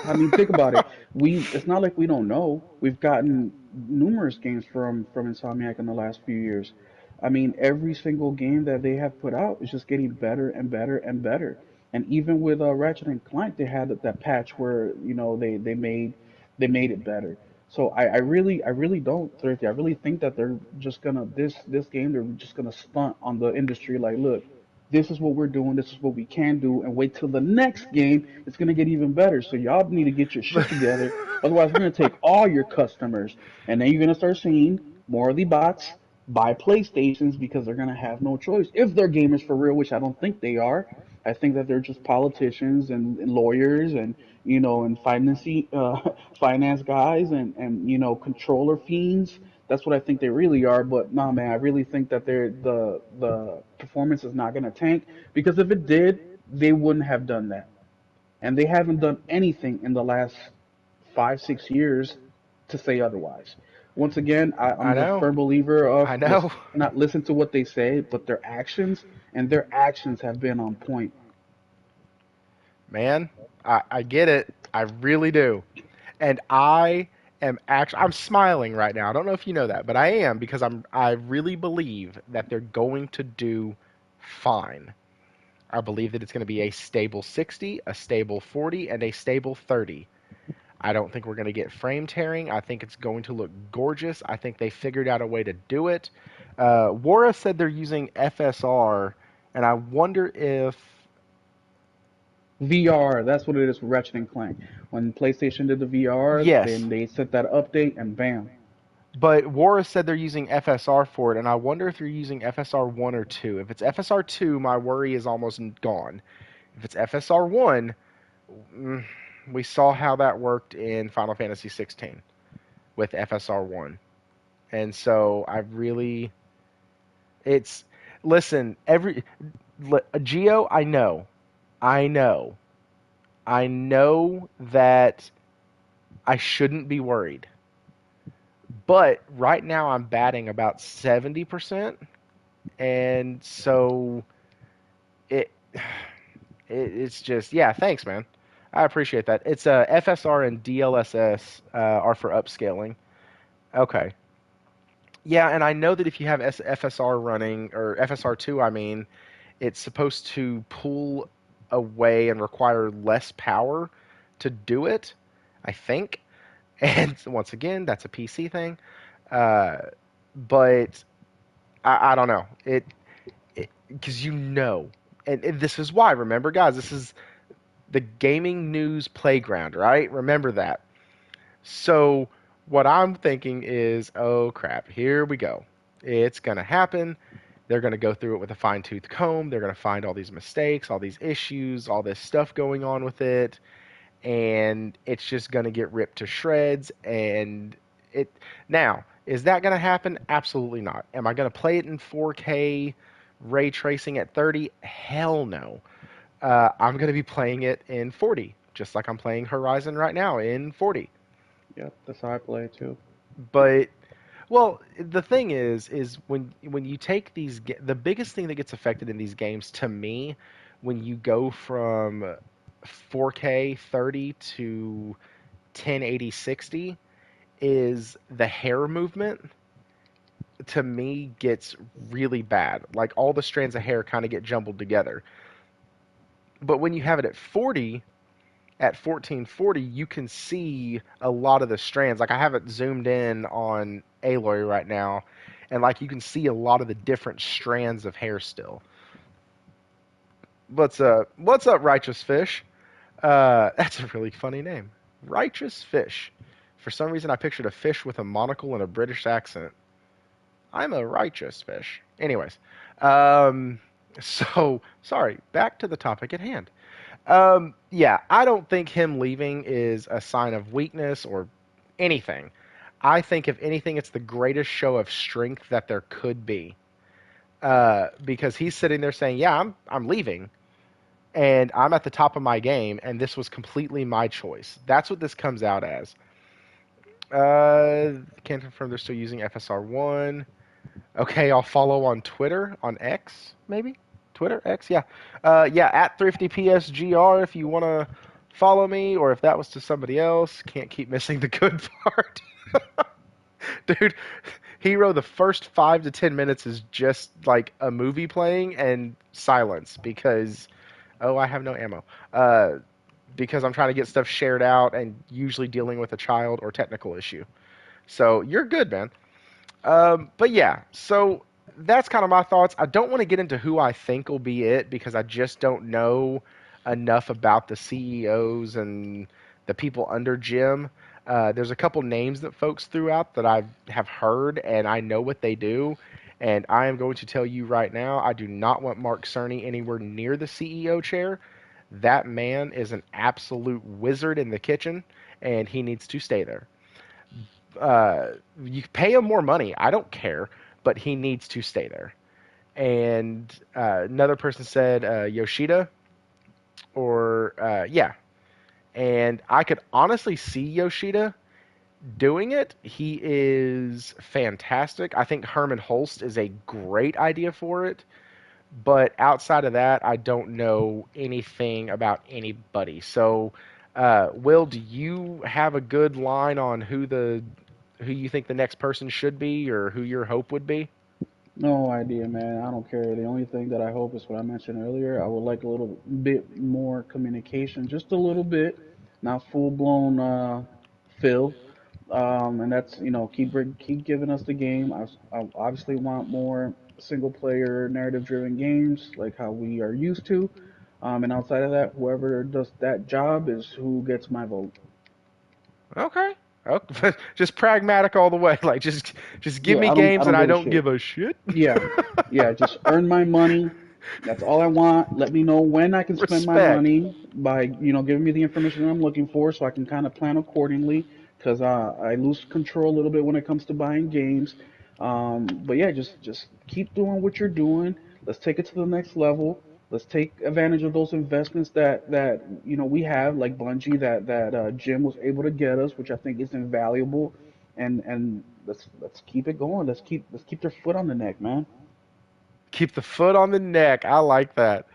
I mean, think about it. It's not like we don't know. We've gotten numerous games from Insomniac in the last few years. I mean, every single game that they have put out is just getting better and better and better. And even with Ratchet and Clank, they had that patch where they made it better. So I really don't, Thursday. I really think that they're just gonna this game they're just gonna stunt on the industry. Like, look, this is what we're doing, this is what we can do, and wait till the next game. It's gonna get even better. So y'all need to get your shit together. Otherwise, we're gonna take all your customers, and then you're gonna start seeing more of the bots buy PlayStations because they're gonna have no choice if they're gamers for real, which I don't think they are. I think that they're just politicians and lawyers and and finance guys and controller fiends. That's what I think they really are. But nah, man, I really think that the performance is not gonna tank because if it did, they wouldn't have done that, and they haven't done anything in the last 5 6 years to say otherwise. Once again, I I'm a know, firm believer of I know, not listen to what they say, but their actions, and their actions have been on point. man. I get it. I really do. And I'm smiling right now. I don't know if you know that, but I am because I really believe that they're going to do fine. I believe that it's going to be a stable 60, a stable 40, and a stable 30. I don't think we're going to get frame tearing. I think it's going to look gorgeous. I think they figured out a way to do it. Wara said they're using FSR, and I wonder if VR, that's what it is for Ratchet and Clank. When PlayStation did the VR, yes, then they sent that update, and bam. but Wara said they're using FSR for it, and I wonder if they're using FSR 1 or 2. If it's FSR 2, my worry is almost gone. If it's FSR 1, mm, we saw how that worked in Final Fantasy 16 with FSR 1. And so I really it's listen, Geo, I know. I know that I shouldn't be worried. But right now I'm batting about 70%, and so it, it's just yeah, thanks man. I appreciate that. It's FSR and DLSS are for upscaling. Okay. Yeah, and I know that if you have FSR running or FSR2, I mean, it's supposed to pull away and require less power to do it, I think. And once again, that's a PC thing. Uh, but I don't know. Because and this is why. Remember, guys, this is the gaming news playground, right? Remember that. So what I'm thinking is, oh crap, here we go. It's gonna happen. They're gonna go through it with a fine tooth comb. They're gonna find all these mistakes, all these issues, all this stuff going on with it, and it's just gonna get ripped to shreds. And it now is that gonna happen? Absolutely not. Am I gonna play it in 4K ray tracing at 30? Hell no. I'm gonna be playing it in 40, just like I'm playing Horizon right now in 40. Yep, that's how I play it too. But well, the thing is when you take the biggest thing that gets affected in these games to me, when you go from 4K 30 to 1080 60, is the hair movement. To me, gets really bad. Like all the strands of hair kind of get jumbled together. But when you have it at 40, at 1440, you can see a lot of the strands. Like I have it zoomed in on Aloy right now, and like you can see a lot of the different strands of hair still. What's up, Righteous Fish? That's a really funny name, Righteous Fish. For some reason, I pictured a fish with a monocle and a British accent. I'm a righteous fish. Anyways, um, so sorry. Back to the topic at hand. Yeah, I don't think him leaving is a sign of weakness or anything. I think, if anything, it's the greatest show of strength that there could be. Because he's sitting there saying, "Yeah, I'm leaving, and I'm at the top of my game, and this was completely my choice." That's what this comes out as. Can't confirm they're still using FSR one. Okay, I'll follow on Twitter, on X, maybe Twitter, X, yeah. Yeah, at ThriftyPSGR if you want to follow me, or if that was to somebody else. Can't keep missing the good part. Dude, Hero, the first 5 to 10 minutes is just like a movie playing and silence because, oh, I have no ammo. Because I'm trying to get stuff shared out and usually dealing with a child or technical issue. So you're good, man. But yeah, so that's kind of my thoughts. I don't want to get into who I think will be it because I just don't know enough about the CEOs and the people under Jim. There's a couple names that folks threw out that I have heard and I know what they do. And I am going to tell you right now, I do not want Mark Cerny anywhere near the CEO chair. That man is an absolute wizard in the kitchen, and he needs to stay there. You pay him more money. I don't care, but he needs to stay there. And another person said Yoshida, or yeah. And I could honestly see Yoshida doing it. He is fantastic. I think Herman Holst is a great idea for it. But outside of that, I don't know anything about anybody. So, Will, do you have a good line on who you think the next person should be, or who your hope would be? No idea, man. I don't care. The only thing that I hope is what I mentioned earlier. I would like a little bit more communication, just a little bit, not full blown fill. And that's keep giving us the game. I obviously want more single player narrative driven games like how we are used to. And outside of that, whoever does that job is who gets my vote. Okay. Okay. Just pragmatic all the way. Like just give Yeah, me I games and don't I give a don't shit. give a shit. Yeah, yeah, just earn my money. That's all I want. Let me know when I can spend my Respect. money by, giving me the information that I'm looking for so I can kind of plan accordingly because I lose control a little bit when it comes to buying games. But yeah, just keep doing what you're doing. Let's take it to the next level. Let's take advantage of those investments that we have, like Bungie, that Jim was able to get us, which I think is invaluable. And let's keep it going. Let's keep their foot on the neck, man. Keep the foot on the neck. I like that.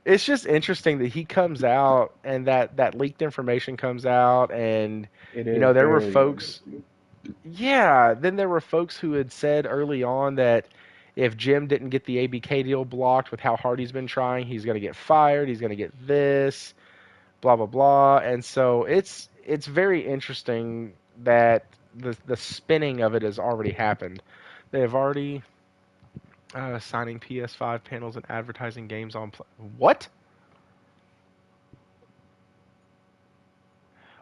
It's just interesting that he comes out and that leaked information comes out and It is there were very folks. interesting. Yeah, then there were folks who had said early on that if Jim didn't get the ABK deal blocked with how hard he's been trying, he's going to get fired, he's going to get this, blah blah blah. And so it's very interesting that the spinning of it has already happened. They have already signing PS5 panels and advertising games on what?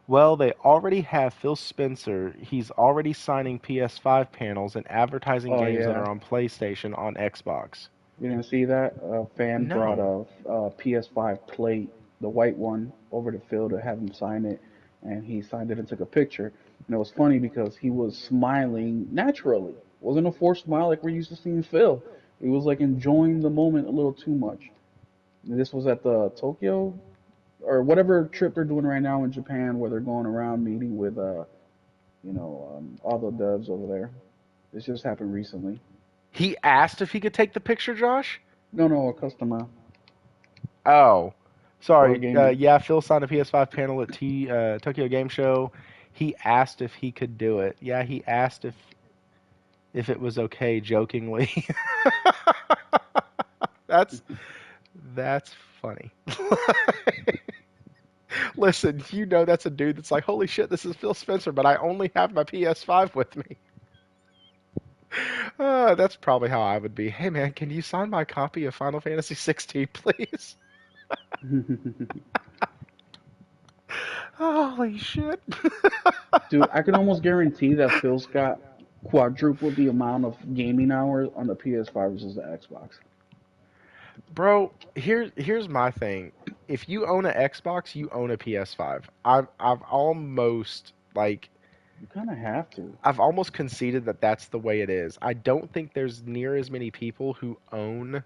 Well, they already have Phil Spencer. He's already signing PS5 panels and advertising Oh games that yeah, are on PlayStation on Xbox. you didn't see that? A fan brought No. a PS5 plate, the white one, over to Phil to have him sign it, and he signed it and took a picture. And it was funny because he was smiling naturally. It wasn't a forced smile like we're used to seeing Phil. He was like enjoying the moment a little too much. And this was at the Tokyo or whatever trip they're doing right now in Japan, where they're going around meeting with all the devs over there. This just happened recently. He asked if he could take the picture, Josh? No, no, a customer Oh. for a Sorry. gaming. Yeah, Phil signed a PS5 panel at Tokyo Game Show. He asked if he could do it. Yeah, he asked if it was okay jokingly. that's that's funny. Listen, that's a dude that's like, holy shit, this is Phil Spencer, but I only have my PS5 with me. That's probably how I would be. Hey man, can you sign my copy of Final Fantasy 16, please? Holy shit. Dude, I can almost guarantee that Phil's got quadruple the amount of gaming hours on the PS5 versus the Xbox. Bro, here's my thing. If you own an Xbox, you own a PS5. I've almost like You kind of have to. I've almost conceded that that's the way it is. I don't think there's near as many people who own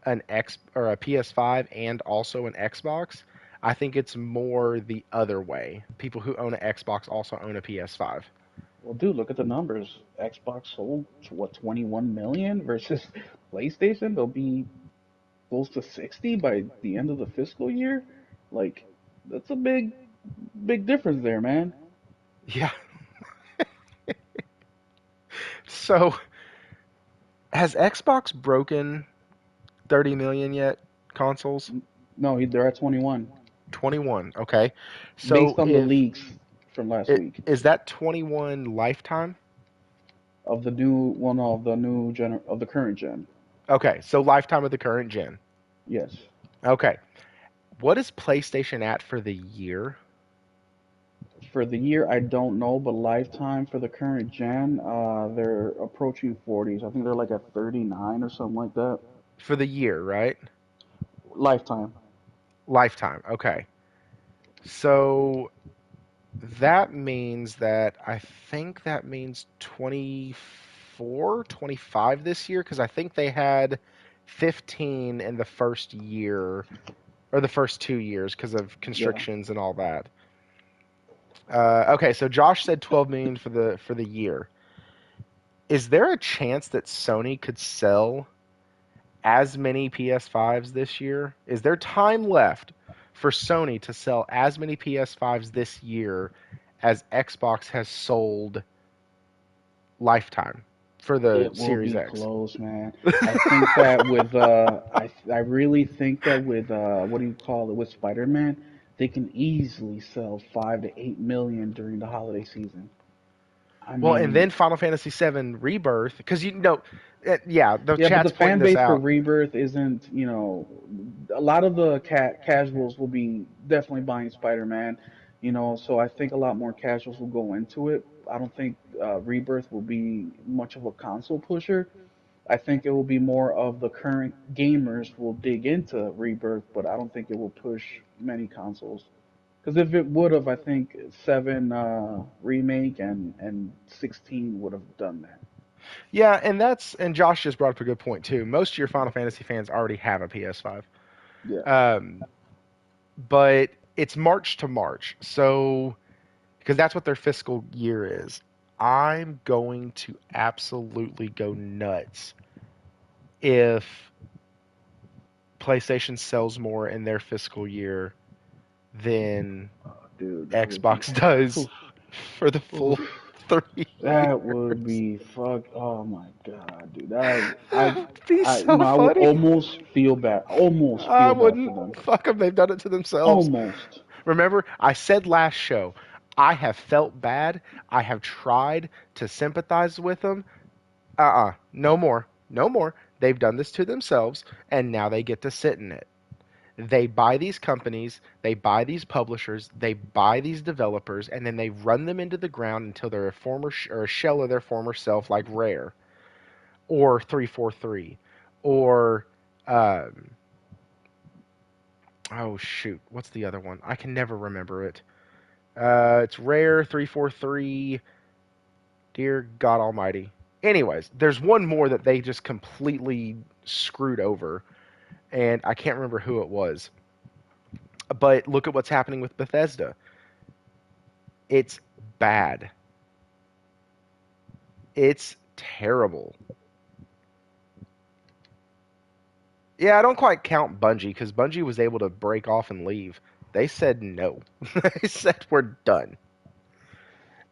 an X or a PS5 and also an Xbox. I think it's more the other way. People who own an Xbox also own a PS5. Well, dude, look at the numbers. Xbox sold what 21 million versus PlayStation. They'll be goes to 60 by the end of the fiscal year. Like, that's a big difference there, man. Yeah. So has Xbox broken 30 million yet? Consoles? No, they're at 21 21. Okay. So based on the if leaks from last week is that 21 lifetime? of the new, well, no, of the new gen of the current gen. Okay, so lifetime of the current gen. Yes. Okay. What is PlayStation at for the year? For the year, I don't know, but lifetime for the current gen, they're approaching 40s. I think they're like at 39 or something like that. For the year, right? Lifetime. Lifetime. Okay. So that means that I think that means 24, 25 this year because I think they had 15 in the first year or the first 2 years because of Yeah. constrictions and all that. Okay, so Josh said 12 million for the year. Is there a chance that Sony could sell as many PS5s this year? Is there time left for Sony to sell as many PS5s this year as Xbox has sold lifetime for the It will Series be X? close, man. I think that with I really think that with what do you call it, with Spider-Man, they can easily sell 5 to 8 million during the holiday season. I Well, and mean, then Final Fantasy VII Rebirth, because you know, yeah, the yeah, but the chat's pointing fan this base for out. Rebirth isn't, a lot of the casuals will be definitely buying Spider-Man, so I think a lot more casuals will go into it. I don't think Rebirth will be much of a console pusher. I think it will be more of the current gamers will dig into Rebirth, but I don't think it will push many consoles. Because if it would have, I think 7 remake and 16 would have done that. Yeah, and Josh just brought up a good point too. Most of your Final Fantasy fans already have a PS5. Yeah. Um, but it's March to March. So, because that's what their fiscal year is, I'm going to absolutely go nuts if PlayStation sells more in their fiscal year than Dude, that would be. Xbox does Oof, for the full oof. 3 years. That would be fuck. Oh my god, dude. That'd be so I would funny. almost I feel bad for wouldn't. them. Fuck them. They've done it to themselves. Almost. Remember, I said last show, I have felt bad. I have tried to sympathize with them. No more. No more. They've done this to themselves, and now they get to sit in it. They buy these companies, they buy these publishers, they buy these developers, and then they run them into the ground until they're a former or a shell of their former self, like Rare or 343 or um, oh shoot, what's the other one? I can never remember it. It's Rare 343. Dear God Almighty. Anyways, there's one more that they just completely screwed over, and I can't remember who it was. But look at what's happening with Bethesda. It's bad. It's terrible. Yeah, I don't quite count Bungie because Bungie was able to break off and leave. They said no. They said we're done.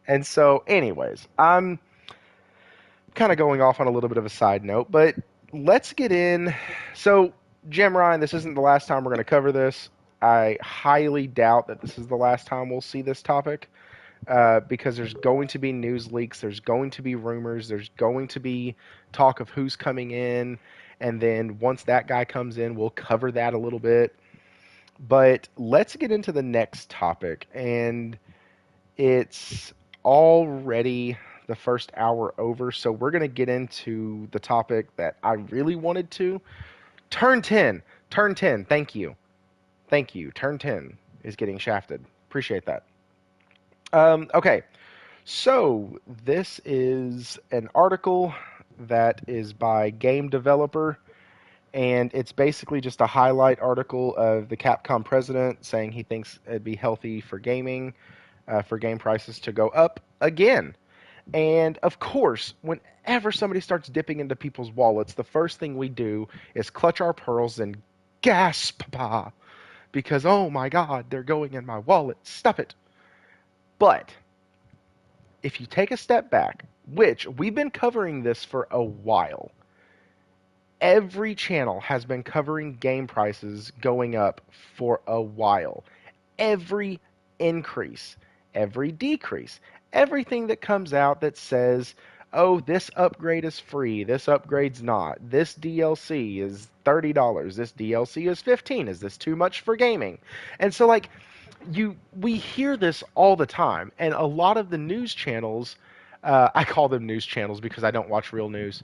And so, anyways, I'm kind of going off on a little bit of a side note, but let's get in. So, Jim Ryan, this isn't the last time we're going to cover this. I highly doubt that this is the last time we'll see this topic because there's going to be news leaks, there's going to be rumors, there's going to be talk of who's coming in, and then once that guy comes in, we'll cover that a little bit. But let's get into the next topic, and it's already the first hour over, so we're going to get into the topic that I really wanted to. Turn 10. Turn 10. Thank you. Thank you. Turn 10 is getting shafted. Appreciate that. Okay. So, this is an article that is by Game Developer, and it's basically just a highlight article of the Capcom president saying he thinks it'd be healthy for gaming, for game prices to go up again. And of course, whenever somebody starts dipping into people's wallets, the first thing we do is clutch our pearls and gasp, Papa, because oh my God, they're going in my wallet. Stop it. But if you take a step back, which we've been covering this for a while, every channel has been covering game prices going up for a while. Every increase, every decrease, everything that comes out that says, oh, this upgrade is free, this upgrade's not, this DLC is $30, this DLC is 15, is this too much for gaming? And so like we hear this all the time, and a lot of the news channels, I call them news channels because I don't watch real news.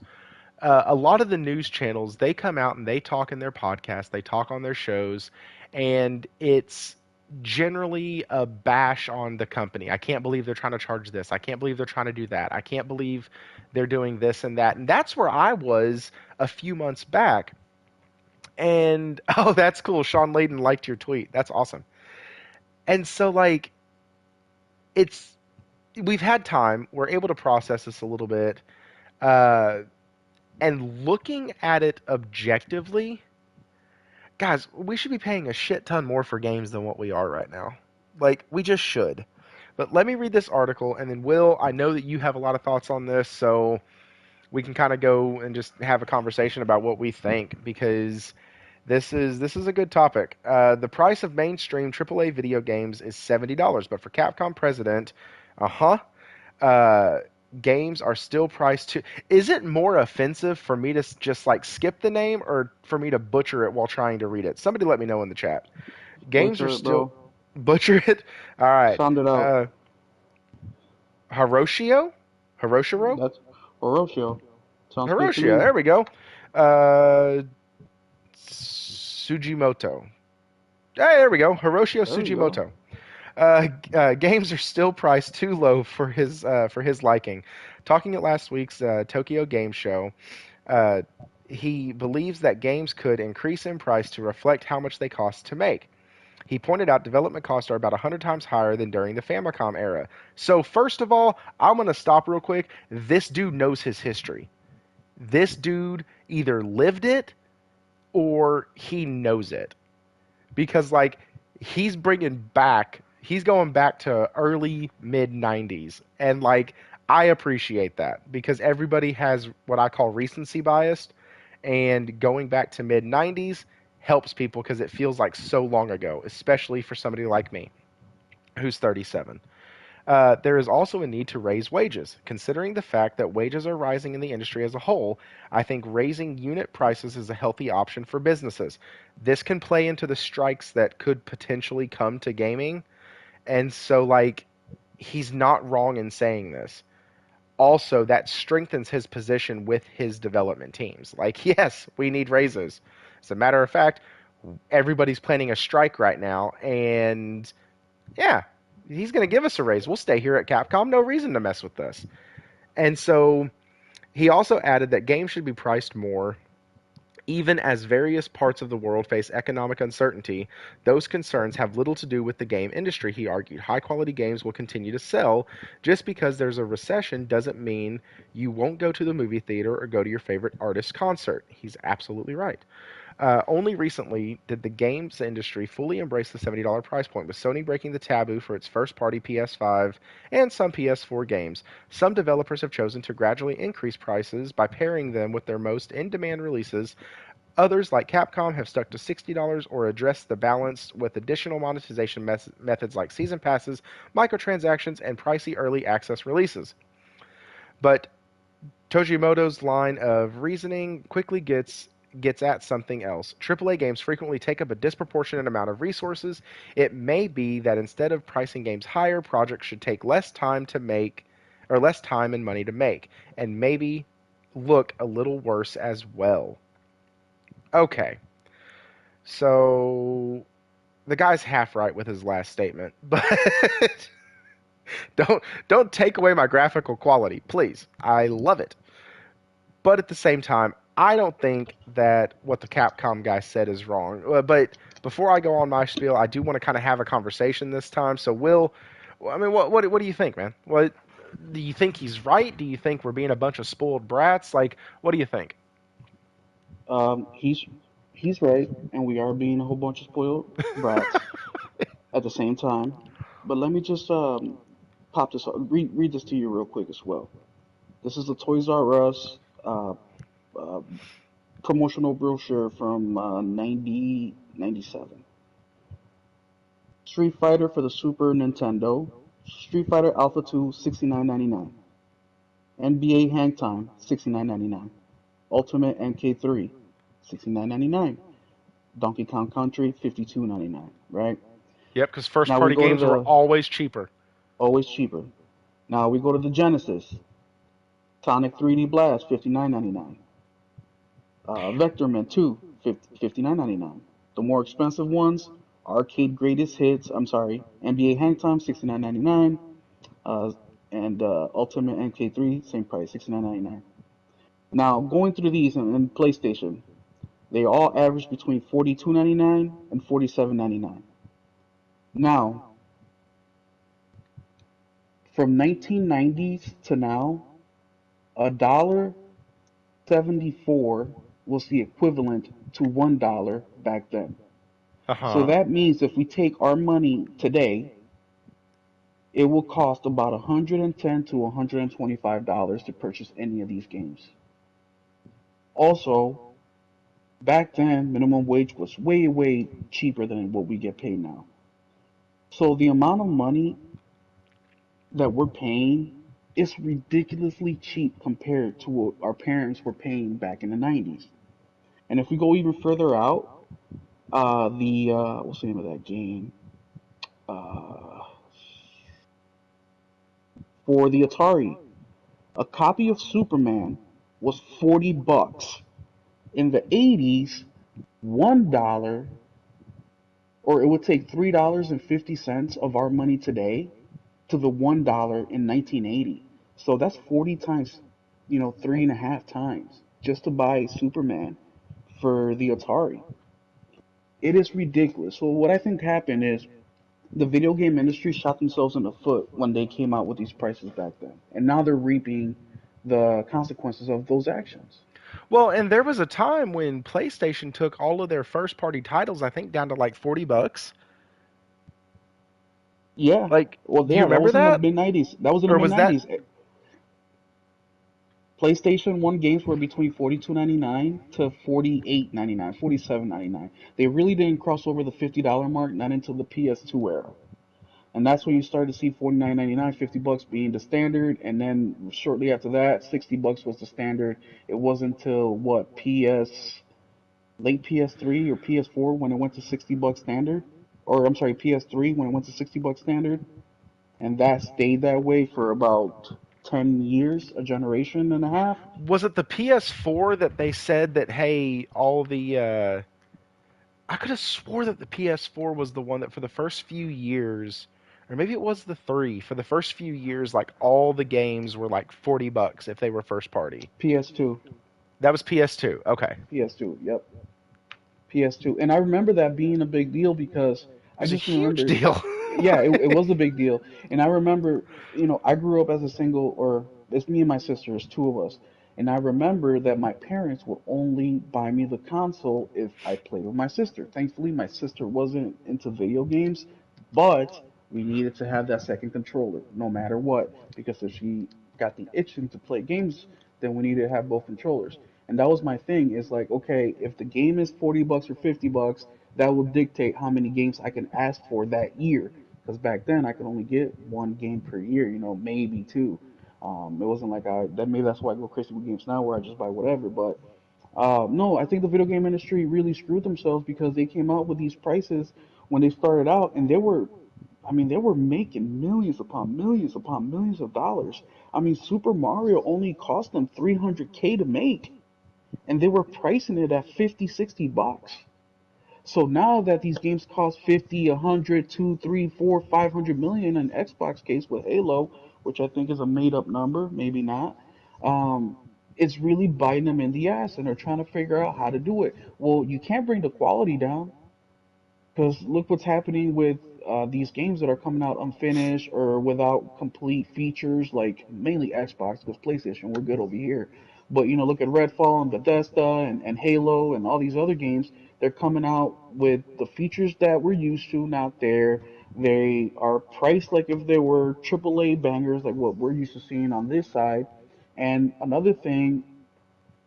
A lot of the news channels, they come out and they talk in their podcasts, they talk on their shows, and it's generally a bash on the company. I can't believe they're trying to charge this. I can't believe they're trying to do that. I can't believe they're doing this and that. And that's where I was a few months back. And oh, that's cool. Sean Layden liked your tweet. That's awesome. And so like it's we've had time. We're able to process this a little bit. Uh, and looking at it objectively, guys, we should be paying a shit ton more for games than what we are right now. Like, we just should. But let me read this article, and then Will, I know that you have a lot of thoughts on this, so we can kind of go and just have a conversation about what we think because this is a good topic. The price of mainstream AAA video games is $70, but for Capcom president, uh huh, uh, games are still priced too. Is it more offensive for me to just like skip the name or for me to butcher it while trying to read it? Somebody let me know in the chat. Games are Butcher it, still bro. butcher it. All right. Sound it out. Uh, Hiroshio, Hiroshiro, That's Orochio. Sounds good to Hiroshio. me. There we go. Uh, Sujimoto. Hey, there we go. Hiroshio There we go. Sujimoto. Games are still priced too low for his liking. Talking at last week's Tokyo Game Show, uh, he believes that games could increase in price to reflect how much they cost to make. He pointed out development costs are about 100 times higher than during the Famicom era. So first of all, I'm going to stop real quick. This dude knows his history. This dude either lived it or he knows it because like he's going back to early mid 90s and like I appreciate that because everybody has what I call recency bias and going back to mid 90s helps people because it feels like so long ago, especially for somebody like me who's 37. There is also a need to raise wages. Considering the fact that wages are rising in the industry as a whole, I think raising unit prices is a healthy option for businesses. This can play into the strikes that could potentially come to gaming. And so, like, he's not wrong in saying this. Also, that strengthens his position with his development teams. Like, yes, we need raises. As a matter of fact, everybody's planning a strike right now, and yeah, he's going to give us a raise. We'll stay here at Capcom. No reason to mess with this. And so he also added that games should be priced more. Even as various parts of the world face economic uncertainty, those concerns have little to do with the game industry, he argued. High quality games will continue to sell. Just because there's a recession doesn't mean you won't go to the movie theater or go to your favorite artist's concert. He's absolutely right. Only recently did the games industry fully embrace the $70 price point, with Sony breaking the taboo for its first party PS5 and some PS4 games. Some developers have chosen to gradually increase prices by pairing them with their most in demand releases. Others, like Capcom, have stuck to $60 or addressed the balance with additional monetization methods like season passes, microtransactions, and pricey early access releases. But Tojimoto's line of reasoning quickly gets at something else. AAA games frequently take up a disproportionate amount of resources. It may be that instead of pricing games higher, projects should take less time to make, or less time and money to make, and maybe look a little worse as well. Okay, so the guy's half right with his last statement, but don't take away my graphical quality, please. I love it. But at the same time, I don't think that what the Capcom guy said is wrong. But before I go on my spiel, I do want to kind of have a conversation this time. So, Will, I mean, what do you think, man? What do you think he's right? Do you think we're being a bunch of spoiled brats? Like, what do you think? Um, he's He's right, and we are being a whole bunch of spoiled brats at the same time. But let me just pop this, read this to you real quick as well. This is the Toys R Us uh, uh, promotional brochure from 1997. Street Fighter for the Super Nintendo. Street Fighter Alpha 2, 69.99. NBA Hang Time, 69.99. Ultimate MK3, 69.99. Donkey Kong Country, 52.99. Right Yep, because first now we party go to games were the always cheaper. always cheaper. Now we go to the Genesis. Sonic 3D Blast, 59.99. Vectorman 2, 59.99. The more expensive ones, Arcade Greatest Hits, I'm sorry, NBA Hang Time, 69.99. Uh, and Ultimate MK3, same price, 69.99. Now, going through these in PlayStation, they all average between 42.99 and 47.99. Now, from 1990s to now, a dollar 74 was the equivalent to $1 back then. Uh So huh. that means if we take our money today, it will cost about 110 to $125 to purchase any of these games. Also, back then, minimum wage was way, way cheaper than what we get paid now. So the amount of money that we're paying is ridiculously cheap compared to what our parents were paying back in the 90s. And if we go even further out, the what's the name of that game? Uh, for the Atari, a copy of Superman was $40. In the 80s, $1, or it would take $3.50 of our money today to the $1 in 1980. So that's 40 times, three and a half times just to buy Superman for the Atari. It is ridiculous. So what I think happened is the video game industry shot themselves in the foot when they came out with these prices back then, and now they're reaping the consequences of those actions. Well, and there was a time when PlayStation took all of their first party titles, I think, down to like $40. Yeah, Like, well, do you yeah, that remember was in the that? mid '90s. That was in the Or mid was that '90s. PlayStation 1 games were between 42.99 to 48.99, 47.99. They really didn't cross over the $50 mark not until the PS2 era. And that's when you started to see 49.99, $50 being the standard, and then shortly after that, $60 was the standard. It wasn't until what, late PS3 or PS4 when it went to $60 standard, or I'm sorry, PS3 when it went to $60 standard, and that stayed that way for about 10 years, a generation and a half. was it the PS4 that they said that hey, all the I could have swore that the PS4 was the one that for the first few years, or maybe it was the 3, for the first few years like all the games were like $40 if they were first party. PS2, That was PS2. Okay. PS2, yep, PS2. And I remember that being a big deal because It I was a just huge remember, deal. yeah, it was a big deal. And I remember, I grew up as a single, or it's me and my sister, it's two of us. And I remember that my parents would only buy me the console if I played with my sister. Thankfully, my sister wasn't into video games, but we needed to have that second controller no matter what, because if she got the itching to play games, then we needed to have both controllers. And that was my thing. Is like, okay, if the game is $40 or $50, that will dictate how many games I can ask for that year. Because back then I could only get one game per year, maybe two. It wasn't like maybe that's why I go crazy with games now, where I just buy whatever. But no, I think the video game industry really screwed themselves because they came out with these prices when they started out, and they were making millions upon millions upon millions of dollars. I mean, Super Mario only cost them 300K to make, and they were pricing it at 50, $60. So now that these games cost 50, 100, 2, 3, 4, 500 million in Xbox case with Halo, which I think is a made up number, maybe not, um, it's really biting them in the ass, and they're trying to figure out how to do it. Well, you can't bring the quality down because look what's happening with these games that are coming out unfinished or without complete features, like mainly Xbox, because PlayStation, we're good over here. But look at Redfall and Bethesda and Halo and all these other games. They're coming out with the features that we're used to, not there. They are priced like if they were AAA bangers, like what we're used to seeing on this side. And another thing,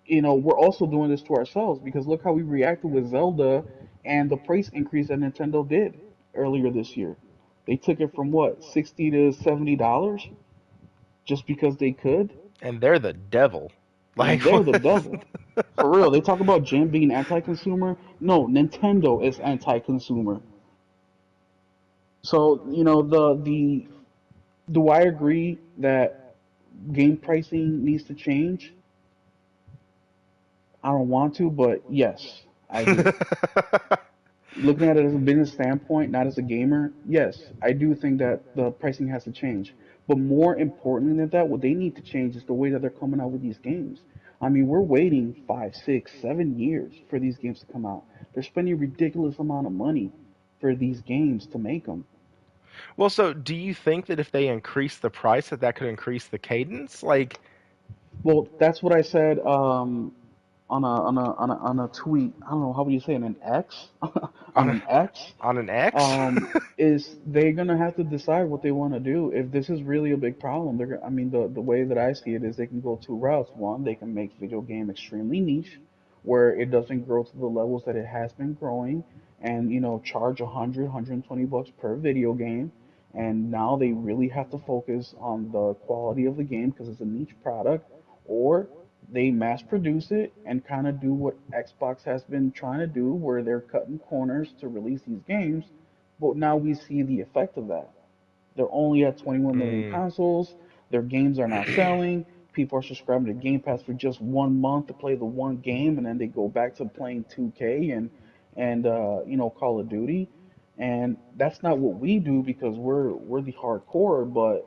we're also doing this to ourselves because look how we reacted with Zelda and the price increase that Nintendo did earlier this year. They took it from what, 60 to $70 just because they could, And they're the devil. and Like, they're the devil. For real, they talk about Jim being anti-consumer. No, Nintendo is anti-consumer. So, do I agree that game pricing needs to change? I don't want to, but yes, I do. Looking at it as a business standpoint, not as a gamer, yes, I do think that the pricing has to change. But more importantly than that, what they need to change is the way that they're coming out with these games. I mean, we're waiting 5, 6, 7 years for these games to come out. They're spending a ridiculous amount of money for these games to make them. well, so do you think that if they increase the price, that could increase the cadence? Like, Well, that's what I said on a tweet. I don't know how would you say it, an X on on a, an X. on an X? Is they're gonna have to decide what they want to do. If this is really a big problem, I mean, the way that I see it is they can go two routes. One, they can make video game extremely niche, where it doesn't grow to the levels that it has been growing, and charge 120 bucks per video game. And now they really have to focus on the quality of the game because it's a niche product, or they mass produce it and kind of do what Xbox has been trying to do, where they're cutting corners to release these games, but now we see the effect of that. They're only at 21 million Mm. consoles. Their games are not selling. People are subscribing to Game Pass for just 1 month to play the one game, and then they go back to playing 2K and Call of Duty. And that's not what we do because we're the hardcore, but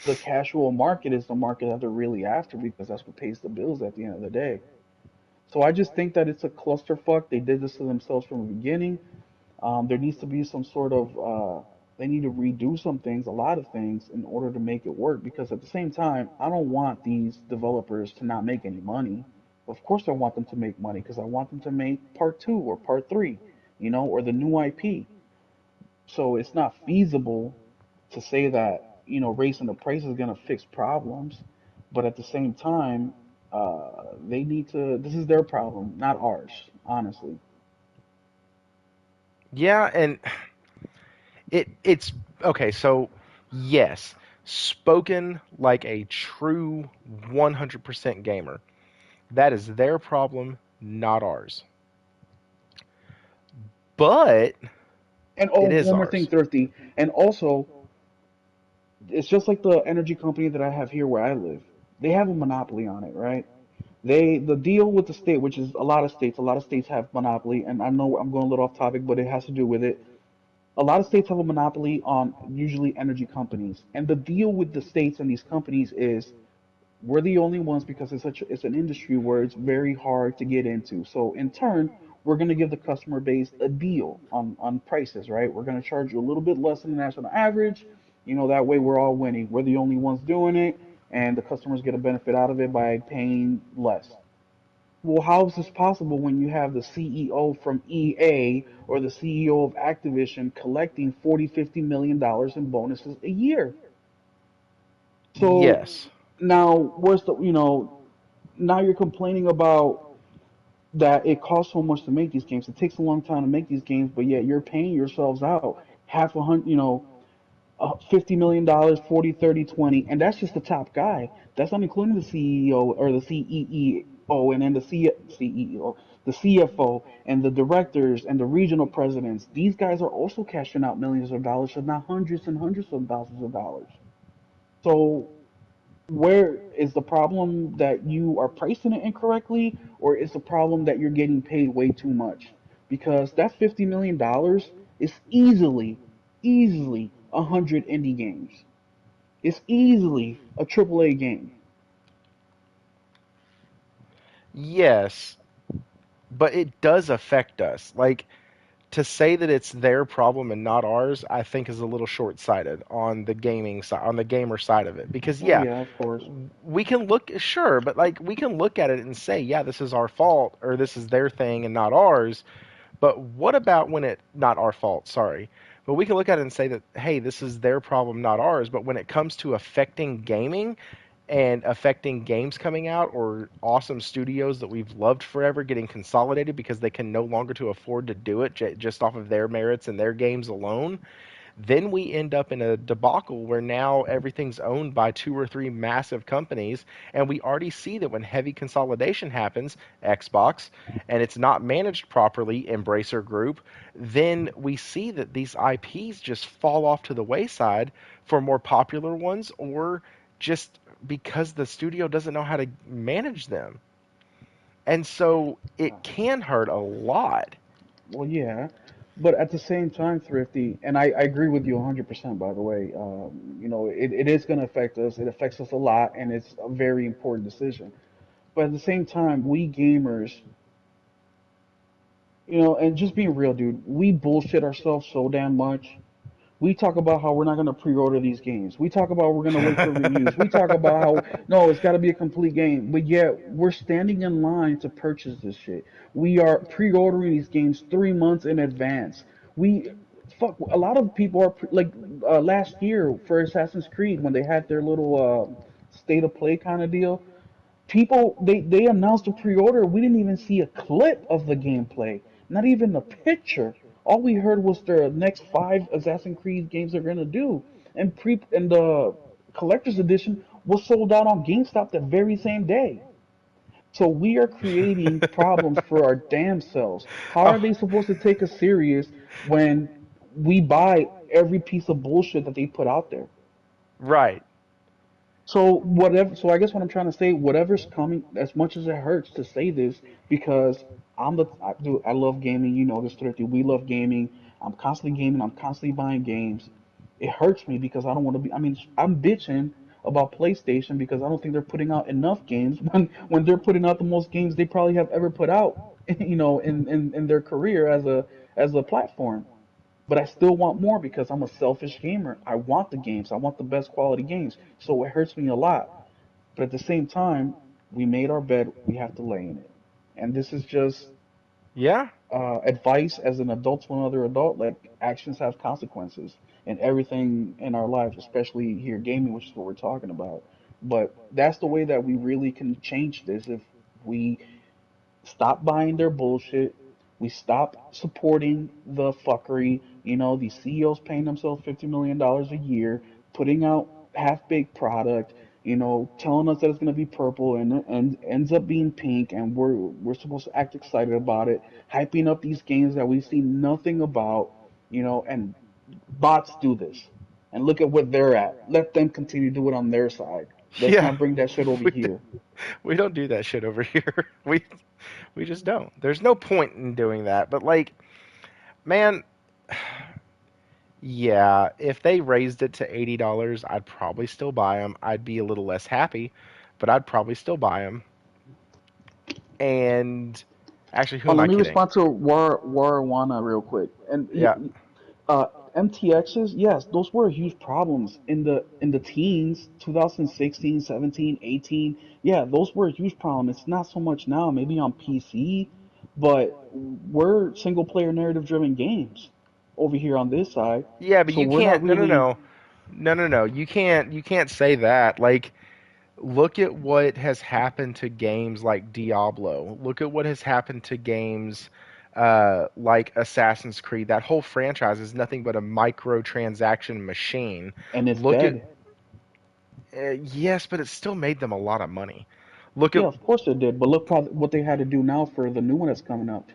the casual market is the market that they're really after because that's what pays the bills at the end of the day. So I just think that it's a clusterfuck. They did this to themselves from the beginning. There needs to be some sort of they need to redo some things, a lot of things, in order to make it work. Because at the same time, I don't want these developers to not make any money. Of course, I want them to make money because I want them to make part two or part three, or the new IP. So it's not feasible to say that raising the price is gonna fix problems, but at the same time, they need to. This is their problem, not ours, honestly. Yeah, and it's okay, so yes, spoken like a true 100% gamer. That is their problem, not ours. But And oh, it is one more thing, ours. Thrifty. And also, it's just like the energy company that I have here where I live. They have a monopoly on it, right? The deal with the state, which is a lot of states have monopoly, and I know I'm going a little off topic, but it has to do with it. A lot of states have a monopoly on usually energy companies, and the deal with the states and these companies is we're the only ones because it's an industry where it's very hard to get into. So in turn, we're going to give the customer base a deal on prices, right? We're going to charge you a little bit less than the national average. That way we're all winning. We're the only ones doing it, and the customers get a benefit out of it by paying less. Well, how is this possible when you have the CEO from EA or the CEO of Activision collecting 40, $50 million in bonuses a year? So Yes. now where's the now you're complaining about that it costs so much to make these games. It takes a long time to make these games, but yet you're paying yourselves out half a hundred, $50 million, 40, 30, 20, and that's just the top guy. That's not including the CEO or the CEO and then CEO, the CFO and the directors and the regional presidents. These guys are also cashing out millions of dollars, if not hundreds and hundreds of thousands of dollars. So where is the problem that you are pricing it incorrectly, or is the problem that you're getting paid way too much? Because that $50 million is easily 100 indie games. It's easily a AAA game. Yes, but it does affect us. Like, to say that it's their problem and not ours, I think is a little short-sighted on the gaming side, on the gamer side of it. Because Oh yeah, yeah, of course. we can look sure, but like we can look at it and say, yeah, this is our fault or this is their thing and not ours. But what about when it not our fault, sorry. But we can look at it and say that hey, this is their problem, not ours. But when it comes to affecting gaming and affecting games coming out or awesome studios that we've loved forever getting consolidated because they can no longer to afford to do it just off of their merits and their games alone, then we end up in a debacle where now everything's owned by two or three massive companies, and we already see that when heavy consolidation happens, Xbox, and it's not managed properly, Embracer Group, then we see that these IPs just fall off to the wayside for more popular ones or just because the studio doesn't know how to manage them. And so it can hurt a lot. Well, yeah, but at the same time, Thrifty, and I agree with you 100%, by the way. It is going to affect us. It affects us a lot, and it's a very important decision. But at the same time, we gamers, and just being real, dude, we bullshit ourselves so damn much. We talk about how we're not going to pre-order these games. We talk about we're going to wait for reviews. We talk about how no, it's got to be a complete game. But yet we're standing in line to purchase this shit. We are pre-ordering these games 3 months in advance. We fuck. A lot of people are last year for Assassin's Creed when they had their little state of play kind of deal. People they announced a pre-order. We didn't even see a clip of the gameplay, not even a picture. All we heard was the next 5 Assassin's Creed games they're gonna do, and the collector's edition was sold out on GameStop the very same day. So we are creating problems for our damn selves. How Oh, are they supposed to take us serious when we buy every piece of bullshit that they put out there? right. So whatever. So I guess what I'm trying to say, whatever's coming, as much as it hurts to say this, because I love gaming. You know this, Thrifty. We love gaming. I'm constantly gaming. I'm constantly buying games. It hurts me because I don't want to be. I mean, I'm bitching about PlayStation because I don't think they're putting out enough games when they're putting out the most games they probably have ever put out. In their career as a platform. But I still want more because I'm a selfish gamer. I want the games. I want the best quality games. So it hurts me a lot. But at the same time, we made our bed. We have to lay in it. And this is just Yeah. advice as an adult to another adult. Like actions have consequences in everything in our lives, especially here gaming, which is what we're talking about. But that's the way that we really can change this if we stop buying their bullshit. We stop supporting the fuckery. These CEOs paying themselves $50 million a year, putting out half-baked product. Telling us that it's gonna be purple and ends up being pink, and we're supposed to act excited about it, hyping up these games that we see nothing about. And bots do this, and look at what they're at. Let them continue to do it on their side. Let's Yeah. not bring that shit over We, here. we don't do that shit over here. We just don't. There's no point in doing that. But like, man, yeah, if they raised it to $80, I'd probably still buy them. I'd be a little less happy, but I'd probably still buy them. And actually, who Oh, am let I me kidding? respond to Warwana real quick. And Yeah. MTXs, yes, those were huge problems in the teens, 2016, 17, 18. Yeah, those were a huge problem. It's not so much now, maybe on PC, but we're single player narrative driven games over here on this side. Yeah, but So you we're not can't. No, no, really. no, no, no, no. You can't. You can't say that. Like, look at what has happened to games like Diablo. Look at what has happened to games like Assassin's Creed. That whole franchise is nothing but a microtransaction machine. And it's Look at dead. yes, but it still made them a lot of money. Look at Yeah, of course it did. But look what they had to do now for the new one that's coming up.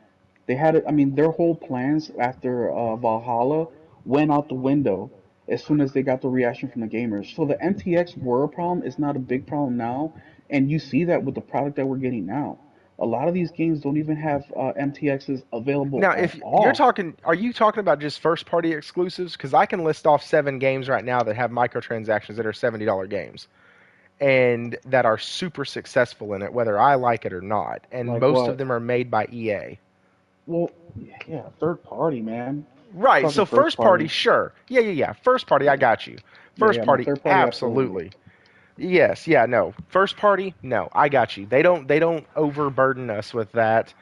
They had it. I mean, their whole plans after Valhalla went out the window as soon as they got the reaction from the gamers. So the MTX were a problem. It's not a big problem now, and you see that with the product that we're getting now. A lot of these games don't even have MTXs available now at if you're all. talking, are you talking about just first party exclusives? Because I can list off 7 games right now that have microtransactions that are $70 games and that are super successful in it, whether I like it or not. And Like most of what? them are made by EA. Well, yeah, third party, man. Right. Talking So first first party, party. sure. Yeah. First party, I Yeah, got you. yeah, First yeah. No, party, third party, absolutely. absolutely. Yes, yeah, no. First party, no. I got you. They don't overburden us with that.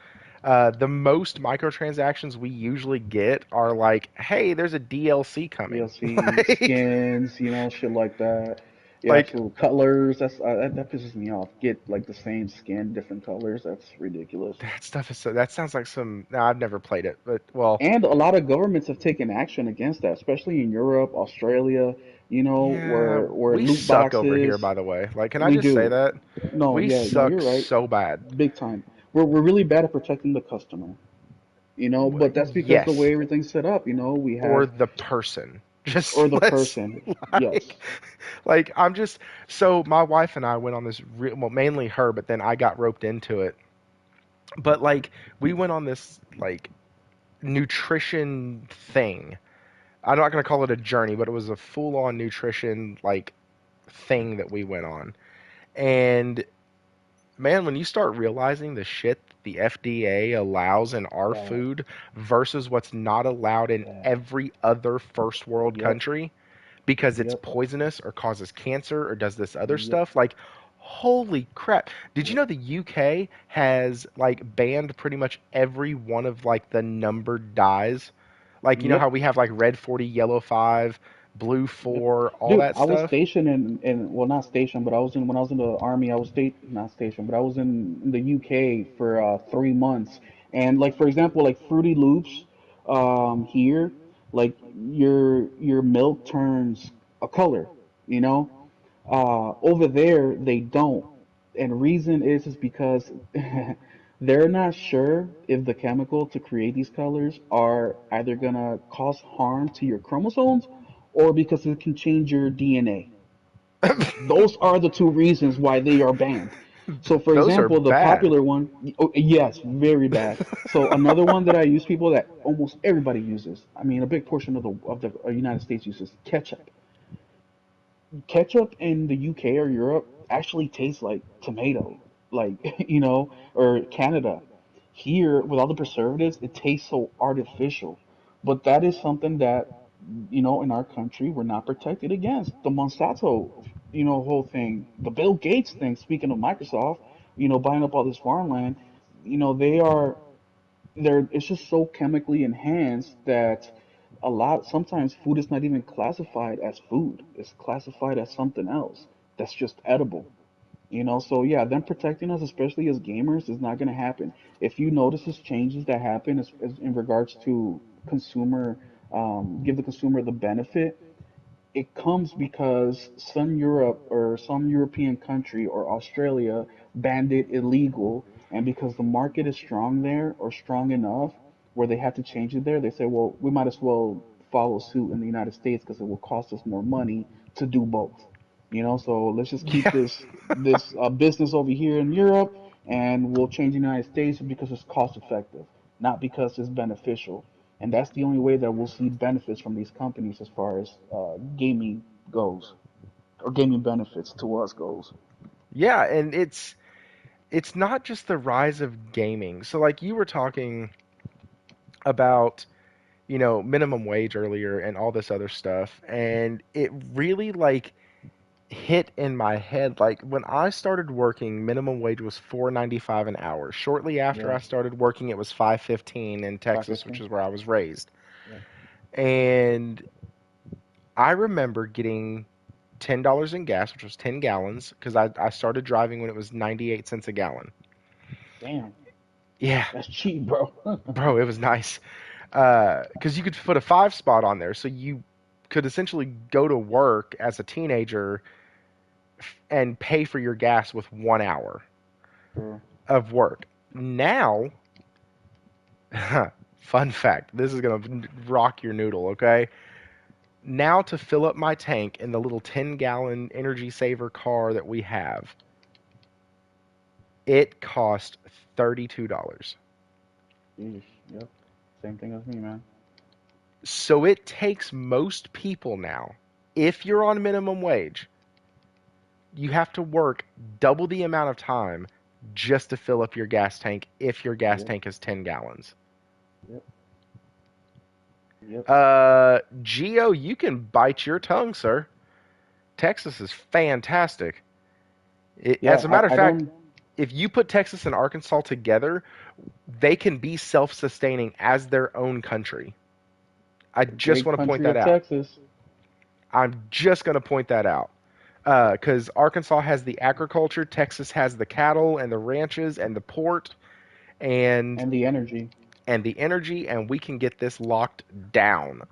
The most microtransactions we usually get are like, hey, there's a DLC coming. DLC like, skins, shit like that. Yeah, like absolutely. Colors. That pisses me off. Get like the same skin, different colors. That's ridiculous. that stuff is so. That sounds like some. No, I've never played it, but well, And a lot of governments have taken action against that, especially in Europe, Australia. yeah, Where we loot suck over here. boxes. By the way, like, can I We just say do. that No, we yeah, no, suck you're right. so bad? Big time. We're really bad at protecting the customer. But that's because the Yes, way everything's set up. We or have the person. or Just the let's person. Yes. like I'm just so my wife and I went on this well, mainly her, but then I got roped into it. But like we went on this like nutrition thing. I'm not going to call it a journey, but it was a full-on nutrition like thing that we went on. And man, when you start realizing the shit the FDA allows in our Bad. food versus what's not allowed in Bad. every other first world Yep. country, because it's Yep. poisonous or causes cancer or does this other Yep. stuff. Like, holy crap. Did you Yep. know the UK has like banned pretty much every one of like the numbered dyes? Like, you know Yep. how we have like red 40, yellow 5, blue Yep. 4, all Dude, that I was stuff? stationed in well, not stationed, but I was in when I was in the army. I was not stationed, but I was in the UK for 3 months. And like for example, like Fruity Loops, here, like your milk turns a color, you know. Over there they don't, and reason is because they're not sure if the chemical to create these colors are either gonna cause harm to your chromosomes or because it can change your DNA. Those are the two reasons why they are banned. So, for Those are example, the bad. popular one, oh, yes, very bad. So, another one that I use people that almost everybody uses. I mean, a big portion of the United States uses ketchup. Ketchup in the UK or Europe actually tastes like tomato, like or Canada. Here, with all the preservatives, it tastes so artificial. But that is something that in our country we're not protected against. The Monsanto, whole thing, the Bill Gates thing. Speaking of Microsoft, buying up all this farmland, they are they're it's just so chemically enhanced that sometimes food is not even classified as food. It's classified as something else that's just edible. So yeah, them protecting us, especially as gamers, is not going to happen. If you notice these changes that happen as in regards to consumer, give the consumer the benefit, it comes because some Europe or some European country or Australia banned it illegal, and because the market is strong there or strong enough where they have to change it there, they say, well, we might as well follow suit in the United States because it will cost us more money to do both. So let's just keep Yeah. this business over here in Europe, and we'll change the United States because it's cost effective, not because it's beneficial. And that's the only way that we'll see benefits from these companies as far as gaming goes, or gaming benefits to us goes. Yeah, and it's not just the rise of gaming. So like you were talking about, minimum wage earlier and all this other stuff, and it really like hit in my head like when I started working, minimum wage was 4.95 an hour. Shortly after Yeah, I started working, it was 5.15 in Texas, which 515. is where I was raised. Yeah, And I remember getting $10 in gas, which was 10 gallons, because I started driving when it was 98 cents a gallon. damn, Yeah, that's cheap, bro. bro, it was nice. Because you could put a five spot on there, so you could essentially go to work as a teenager and pay for your gas with 1 hour Bro, of work. Now, fun fact, this is gonna rock your noodle, okay? Now to fill up my tank in the little 10-gallon energy saver car that we have, it cost $32. jeez, yep, same thing as me, man. So it takes most people now, if you're on minimum wage, you have to work double the amount of time just to fill up your gas tank if your gas Yep, tank is 10 gallons. Yep. Yep. Geo, you can bite your tongue, sir. Texas is fantastic. As Yeah. a matter of I fact, don't. if you put Texas and Arkansas together, they can be self-sustaining as their own country. I The just great want to point country that of out. Texas. I'm just going to point that out. Because Arkansas has the agriculture, Texas has the cattle and the ranches and the port and And the energy. the energy, and we can get this locked down.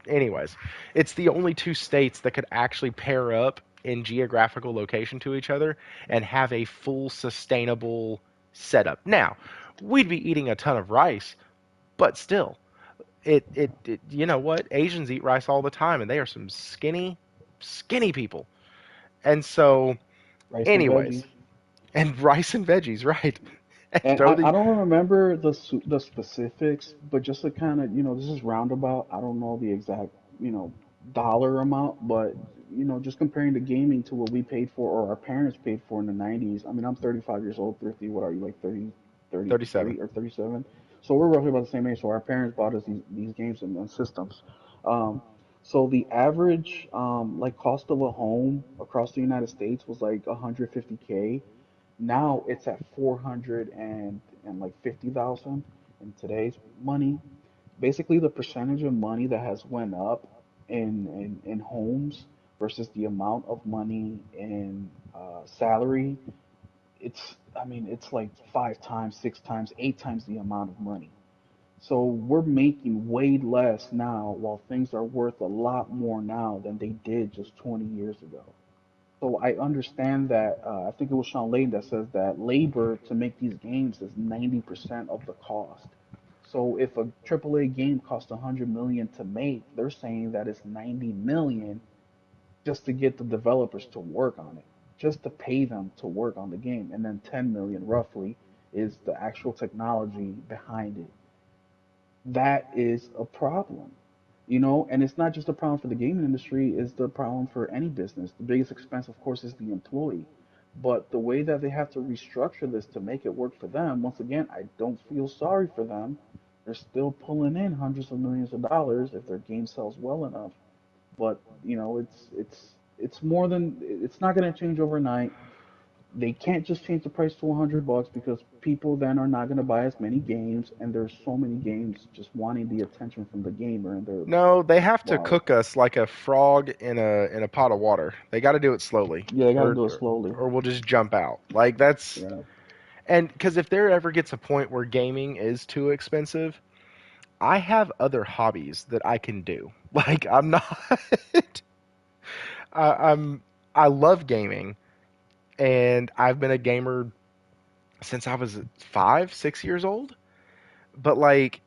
Anyways, it's the only two states that could actually pair up in geographical location to each other and have a full sustainable setup. Now, we'd be eating a ton of rice, but still, you know what? Asians eat rice all the time, and they are some skinny people. And so, Rice and anyways, veggies. and rice and veggies, right? And And throw the I don't remember the specifics, but just to kind of, this is roundabout. I don't know the exact, you know, dollar amount, but just comparing the gaming to what we paid for or our parents paid for in the 90s. I mean, I'm 35 years old, Thrifty. What are you, like 30, 37. 33 or 37? So we're roughly about the same age. So our parents bought us these games and systems. Um, so the average like cost of a home across the United States was like 150K. Now it's at 400 and like 50,000 in today's money. Basically, the percentage of money that has went up in homes versus the amount of money in salary, I mean, it's like 5 times, 6 times, 8 times the amount of money. So we're making way less now while things are worth a lot more now than they did just 20 years ago. So I understand that. I think it was Sean Layden that says that labor to make these games is 90% of the cost. So if a AAA game costs 100 million to make, they're saying that it's 90 million just to get the developers to work on it, just to pay them to work on the game, and then 10 million roughly is the actual technology behind it. That is a problem, and it's not just a problem for the gaming industry, it's the problem for any business. The biggest expense, of course, is the employee. But the way that they have to restructure this to make it work for them, once again, I don't feel sorry for them. They're still pulling in hundreds of millions of dollars if their game sells well enough. But, it's more than it's not going to change overnight. They can't just change the price to $100 because people then are not going to buy as many games, and there's so many games just wanting the attention from the gamer, and they're No, they have to wow. cook us like a frog in a pot of water. They got to do it slowly, Yeah, they got to or do it slowly. or we'll just jump out. Like that's Yeah. and because if there ever gets a point where gaming is too expensive, I have other hobbies that I can do. Like I'm not, I'm I love gaming, and I've been a gamer since I was 5, 6 years old. But like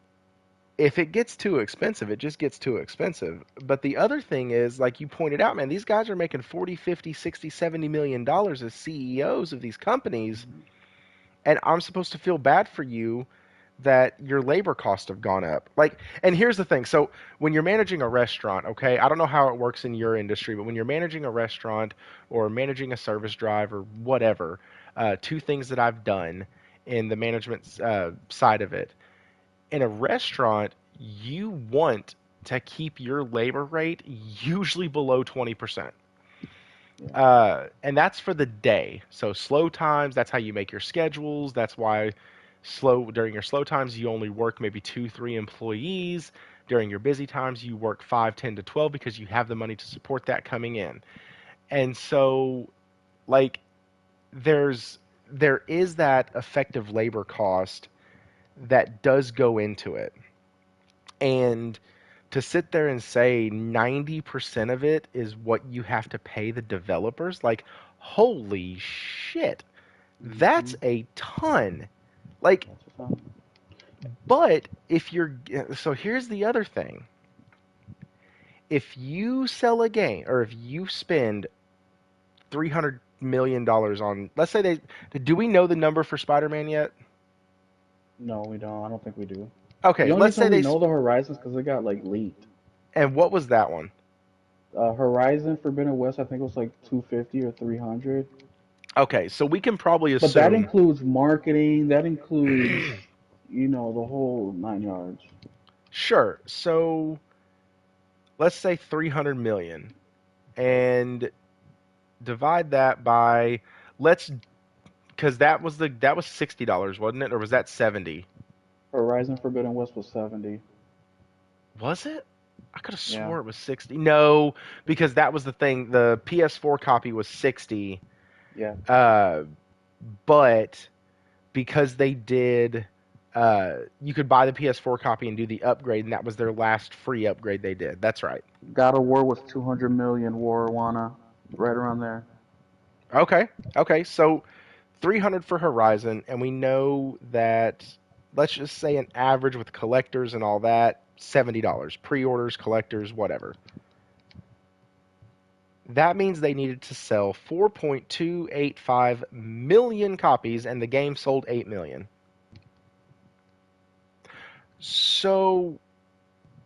if it gets too expensive, it just gets too expensive. But the other thing is, like you pointed out, man, these guys are making 40, 50, 60, 70 million dollars as CEOs of these companies, Mhm. and I'm supposed to feel bad for you that your labor costs have gone up. Like, and here's the thing. So, when you're managing a restaurant, okay, I don't know how it works in your industry, but when you're managing a restaurant or managing a service drive or whatever, two things that I've done in the management side of it, in a restaurant, you want to keep your labor rate usually below 20%. Yeah. And that's for the day. So slow times, that's how you make your schedules. That's why during your slow times you only work maybe 2, 3 employees. During your busy times you work 5, 10 to 12 because you have the money to support that coming in. And so like there's there is that effective labor cost that does go into it. And to sit there and say 90% of it is what you have to pay the developers, like, holy shit, that's Hmm. a ton. Like, That's a fact. but if you're, so here's the other thing. If you sell a game, or if you spend $300 million on, let's say do we know the number for Spider-Man yet? No, we don't. I don't think we do. The Okay, only let's reason say we know the Horizons because it got like leaked. and what was that one? Horizon Forbidden West, I think it was like 250 or 300. Okay, so we can probably But that assume includes marketing. That includes. the whole 9 yards. Sure. So let's say 300 million and divide that by let's because that was $60, wasn't it? Or was that 70? Horizon Forbidden West was 70. Was it? I could have Yeah, swore it was 60. No, because that was the thing. The PS4 copy was 60. yeah. Uh, but because they did, you could buy the PS4 copy and do the upgrade, and that was their last free upgrade they did. That's right. God of War was 200 million. Warwana, right around there. Okay, okay. So 300 for Horizon, and we know that, let's just say an average with collectors and all that, $70. Pre-orders, collectors, whatever. That means they needed to sell 4.285 million copies, and the game sold 8 million. So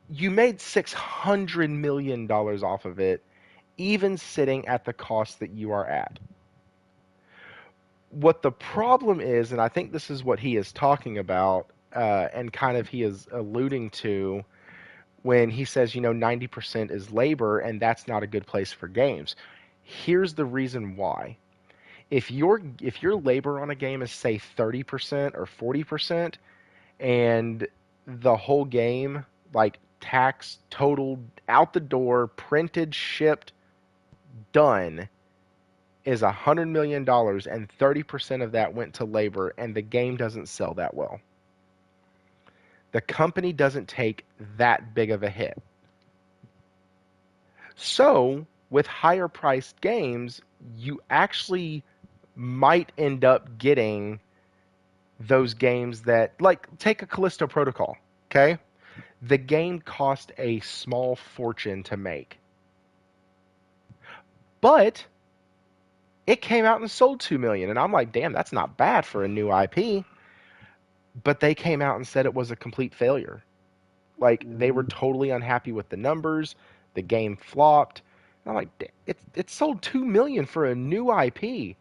you made $600 million off of it, even sitting at the cost that you are at. What the problem is, and I think this is what he is talking about, and kind of he is alluding to when he says, 90% is labor, and that's not a good place for games. Here's the reason why. If your labor on a game is say 30% or 40%, and the whole game, like tax totaled out the door, printed, shipped, done, is $100 million, and 30% of that went to labor, and the game doesn't sell that well. The company doesn't take that big of a hit. So, with higher priced games, you actually might end up getting those games that, like, take a Callisto Protocol, okay? The game cost a small fortune to make, but it came out and sold 2 million, and I'm like, damn, that's not bad for a new IP. But they came out and said it was a complete failure. Like, they were Hmm. totally unhappy with the numbers. The game flopped. And I'm like, it sold 2 million for a new IP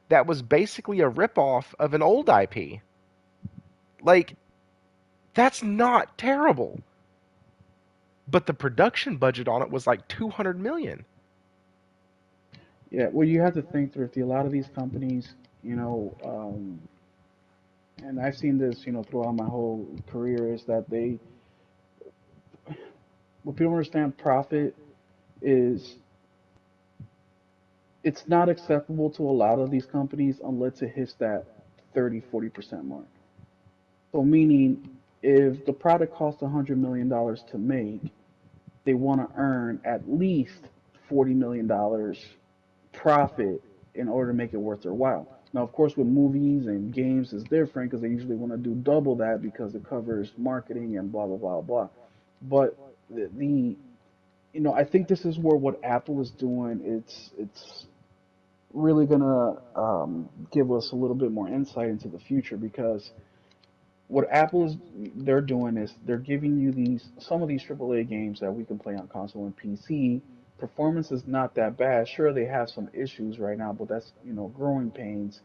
that was basically a ripoff of an old IP. Like, that's not terrible. But the production budget on it was like 200 million. Yeah, well, you have to think, Thrifty. A lot of these companies, and I've seen this, throughout my whole career, is that what people understand profit is it's not acceptable to a lot of these companies unless it hits that 30, 40% mark. So meaning if the product costs $100 million to make, they want to earn at least $40 million profit in order to make it worth their while. Now, of course, with movies and games, it's different because they usually want to do double that because it covers marketing and blah blah blah blah. But I think this is where what Apple is doing. It's really gonna give us a little bit more insight into the future because what Apple is they're doing is they're giving you these some of these AAA games that we can play on console and PC. Performance is not that bad. Sure, they have some issues right now, but that's growing pains.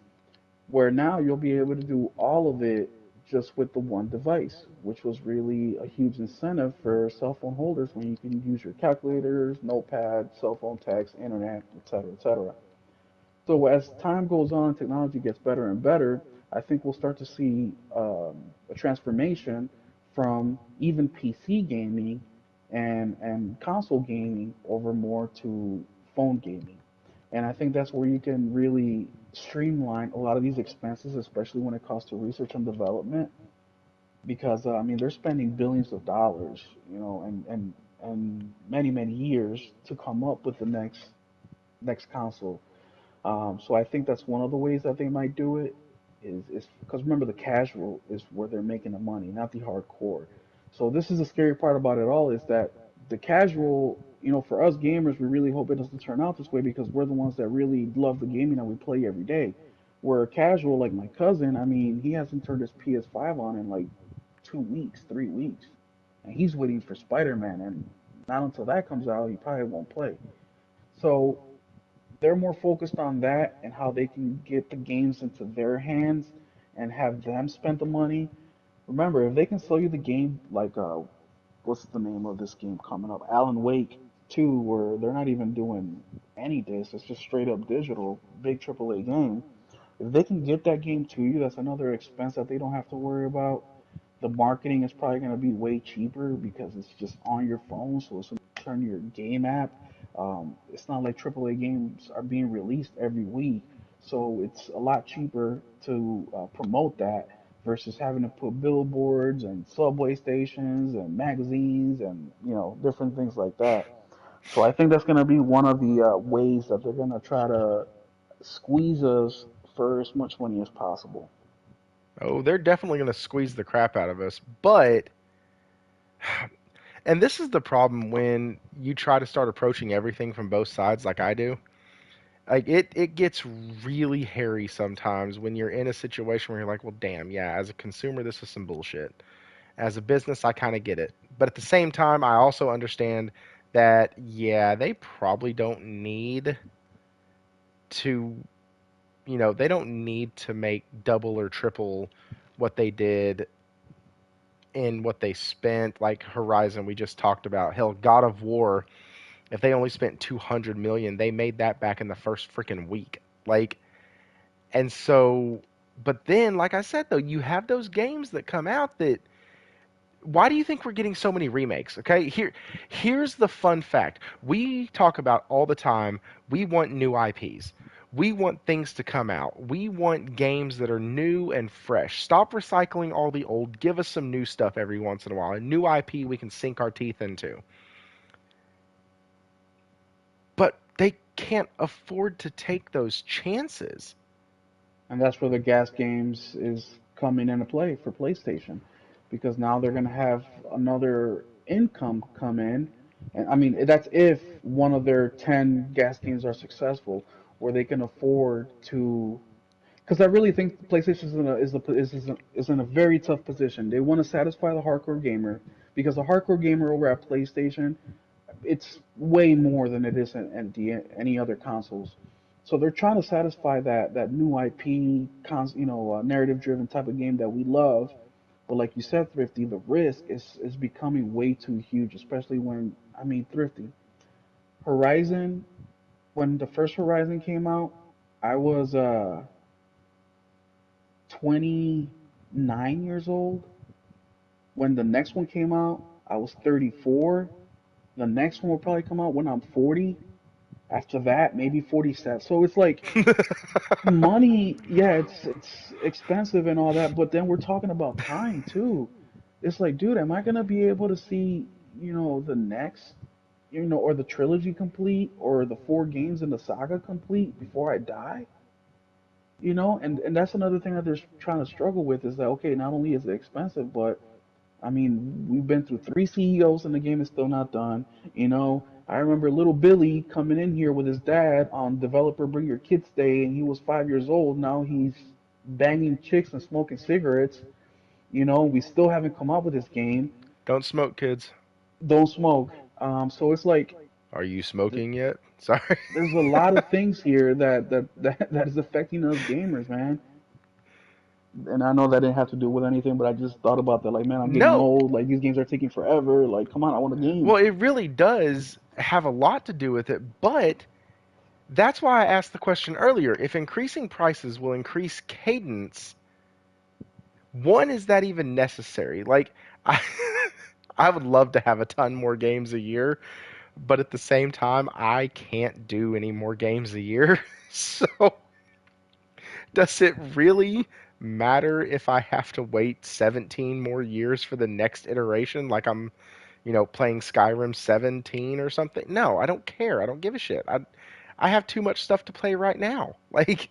Where now you'll be able to do all of it just with the one device, which was really a huge incentive for cell phone holders when you can use your calculators, notepad, cell phone text, internet, etc., etc. So as time goes on, technology gets better and better. I think we'll start to see a transformation from even PC gaming and console gaming over more to phone gaming. And I think that's where you can really streamline a lot of these expenses, especially when it comes to research and development, because I mean they're spending billions of dollars, and many many years to come up with the next console. So I think that's one of the ways that they might do it is because remember the casual is where they're making the money, not the hardcore. So this is the scary part about it all is that the casual, for us gamers, we really hope it doesn't turn out this way because we're the ones that really love the gaming that we play every day. Where casual, like my cousin, I mean, he hasn't turned his PS5 on in like 2 weeks, 3 weeks, and he's waiting for Spider-Man, and not until that comes out, he probably won't play. So they're more focused on that and how they can get the games into their hands and have them spend the money. Remember, if they can sell you the game like what's the name of this game coming up? Alan Wake 2, where they're not even doing any discs, it's just straight up digital, big AAA game. If they can get that game to you, that's another expense that they don't have to worry about. The marketing is probably going to be way cheaper because it's just on your phone, so it's going to turn your game app. It's not like AAA games are being released every week, so it's a lot cheaper to promote that versus having to put billboards and subway stations and magazines and different things like that. So I think that's going to be one of the ways that they're going to try to squeeze us for as much money as possible. Oh, they're definitely going to squeeze the crap out of us. But, and this is the problem when you try to start approaching everything from both sides, like I do. Like it gets really hairy sometimes when you're in a situation where you're like, well, damn, yeah, as a consumer, this is some bullshit. As a business, I kind of get it. But at the same time, I also understand that, yeah, they probably don't need to, they don't need to make double or triple what they did in what they spent. Like Horizon, we just talked about. Hell, God of War, if they only spent 200 million, they made that back in the first freaking week. Like, and so, but then, like I said, though, you have those games that come out that why do you think we're getting so many remakes? Okay, here's the fun fact. We talk about all the time. We want new IPs. We want things to come out. We want games that are new and fresh. Stop recycling all the old. Give us some new stuff every once in a while. A new IP we can sink our teeth into. But they can't afford to take those chances. And that's where the gas games is coming into play for PlayStation, because now they're going to have another income come in. And I mean, that's if one of their 10 gas games are successful, where they can afford to. Because I really think PlayStation is in a very tough position. They want to satisfy the hardcore gamer, because the hardcore gamer over at PlayStation, it's way more than it is any other consoles. So they're trying to satisfy that new IP, narrative driven type of game that we love. But like you said, Thrifty, the risk is becoming way too huge, especially when I mean Thrifty. Horizon, when the first Horizon came out, I was 29 years old. When the next one came out, I was 34. The next one will probably come out when I'm 40. After that, maybe 47. So it's like money, yeah, it's expensive and all that, but then we're talking about time too. It's like, dude, am I gonna be able to see, the next, or the trilogy complete, or the four games in the saga complete before I die? And that's another thing that they're trying to struggle with is that okay, not only is it expensive, but I mean, we've been through three CEOs and the game is still not done. I remember little Billy coming in here with his dad on Developer Bring Your Kids Day, and he was 5 years old. Now he's banging chicks and smoking cigarettes. We still haven't come up with this game. Don't smoke, kids. Don't smoke. So it's like Are you th- smoking yet? Sorry. there's a lot of things here that is affecting us gamers, man. And I know that didn't have to do with anything, but I just thought about that. Like, man, I'm getting No. old. Like, these games are taking forever. Like, come on, I want a game. Well, it really does have a lot to do with it, but that's why I asked the question earlier. If increasing prices will increase cadence, one, is that even necessary? Like, I, I would love to have a ton more games a year, but at the same time, I can't do any more games a year. So, does it really matter if I have to wait 17 more years for the next iteration? Like I'm, playing Skyrim 17 or something? No, I don't care. I don't give a shit. I have too much stuff to play right now. Like,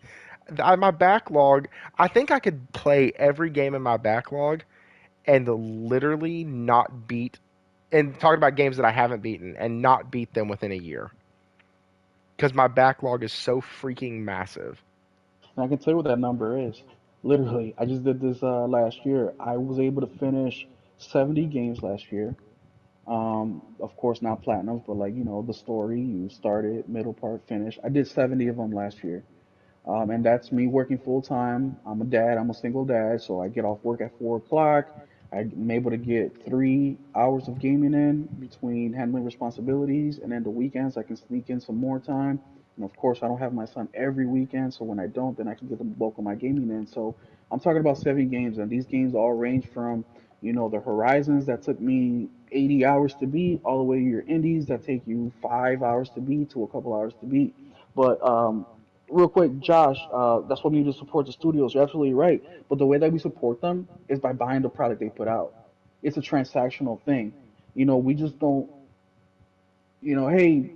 my backlog, I think I could play every game in my backlog and literally not beat, and talking about games that I haven't beaten, and not beat them within a year. Because my backlog is so freaking massive. And I can tell you what that number is. Literally, I just did this last year. I was able to finish 70 games last year. Of course, not platinums, but like, the story, you start it, middle part, finish. I did 70 of them last year. And that's me working full time. I'm a dad. I'm a single dad, so I get off work at 4 o'clock. I'm able to get 3 hours of gaming in between handling responsibilities, and then the weekends I can sneak in some more time. And of course, I don't have my son every weekend, so when I don't, then I can get the bulk of my gaming in. So I'm talking about 7 games, and these games all range from, the Horizons that took me 80 hours to beat, all the way to your indies that take you 5 hours to beat to a couple hours to beat. But real quick, Josh, that's what we need to support the studios. You're absolutely right. But the way that we support them is by buying the product they put out. It's a transactional thing. We just don't, hey,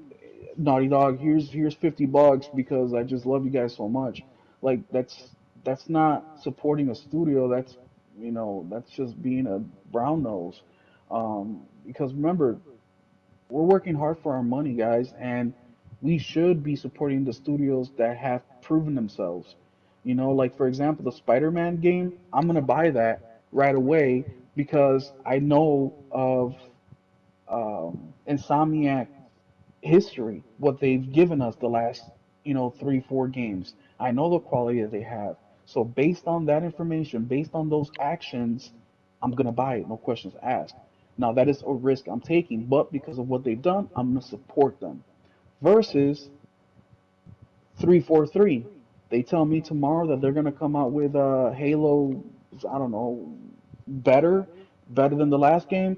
Naughty Dog, here's $50 because I just love you guys so much. Like that's not supporting a studio. That's just being a brown nose. Because remember, we're working hard for our money, guys, and we should be supporting the studios that have proven themselves. Like for example, the Spider-Man game, I'm gonna buy that right away because I know of Insomniac history, what they've given us the last, 3, 4 games. I know the quality that they have. So based on that information, based on those actions, I'm gonna buy it, no questions asked. Now that is a risk I'm taking, but because of what they've done, I'm gonna support them. Versus 343. They tell me tomorrow that they're gonna come out with Halo, I don't know, better, better than the last game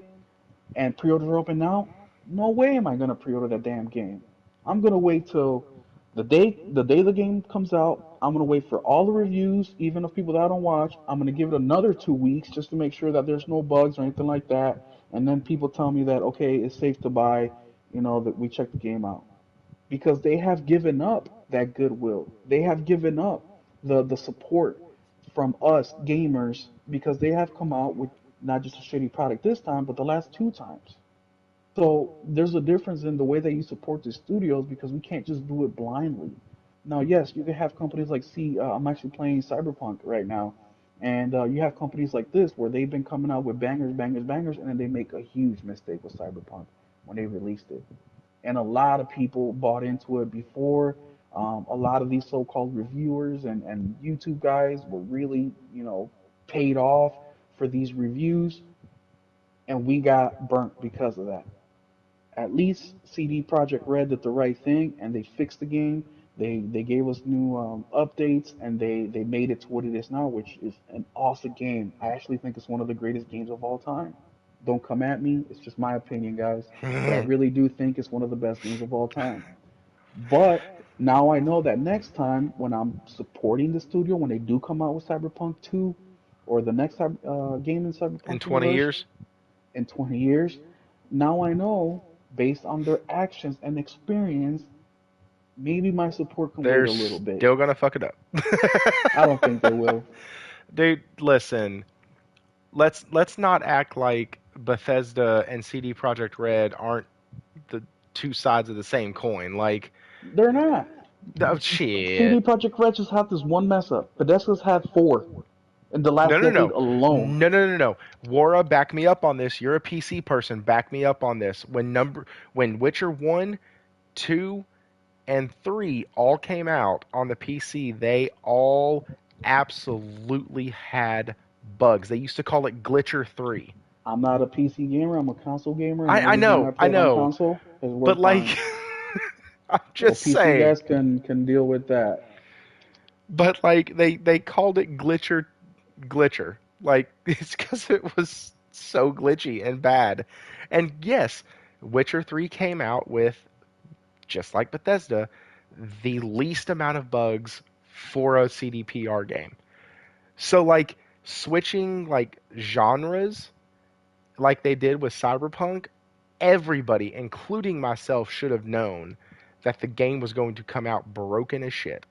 and pre-orders are open now, no way am I gonna pre-order that damn game. I'm gonna wait till the day the game comes out. I'm gonna wait for all the reviews, even of people that I don't watch. I'm gonna give it another 2 weeks just to make sure that there's no bugs or anything like that. And then people tell me that okay, it's safe to buy. That we check the game out because they have given up that goodwill. They have given up the support from us gamers because they have come out with not just a shitty product this time, but the last 2 times. So there's a difference in the way that you support the studios because we can't just do it blindly. Now, yes, you can have companies like I'm actually playing Cyberpunk right now, and you have companies like this where they've been coming out with bangers, bangers, bangers, and then they make a huge mistake with Cyberpunk when they released it. And a lot of people bought into it before. A lot of these so-called reviewers and YouTube guys were really, paid off for these reviews, and we got burnt because of that. At least CD Projekt Red did the right thing and they fixed the game. They gave us new updates and they made it to what it is now, which is an awesome game. I actually think it's one of the greatest games of all time. Don't come at me. It's just my opinion, guys. But I really do think it's one of the best games of all time. But now I know that next time when I'm supporting the studio, when they do come out with Cyberpunk 2 or the next game in In Cyberpunk 20 universe years, in 20 years, now I know based on their actions and experience, maybe my support can they're wait a little bit. still gonna fuck it up. I don't think they will. Dude, listen. Let's not act like Bethesda and CD Projekt Red aren't the two sides of the same coin. Like, They're not. oh CD shit. Projekt Red just had this one mess up. Bethesda's had four in the No, last no, decade no, alone. no. Wara, back me up on this. You're a PC person. Back me up on this. When Witcher 1, 2, and 3 all came out on the PC, they all absolutely had bugs. They used to call it Glitcher 3. I'm not a PC gamer. I'm a console gamer, and I every game I know, I played on know, console has but worked like, fine. I'm So just PC saying. guys can deal with that. But like, they called it Glitcher. Like, it's because it was so glitchy and bad. And yes, Witcher 3 came out with, just like Bethesda, the least amount of bugs for a CDPR game. So like, switching like genres like they did with Cyberpunk, everybody, including myself, should have known that the game was going to come out broken as shit.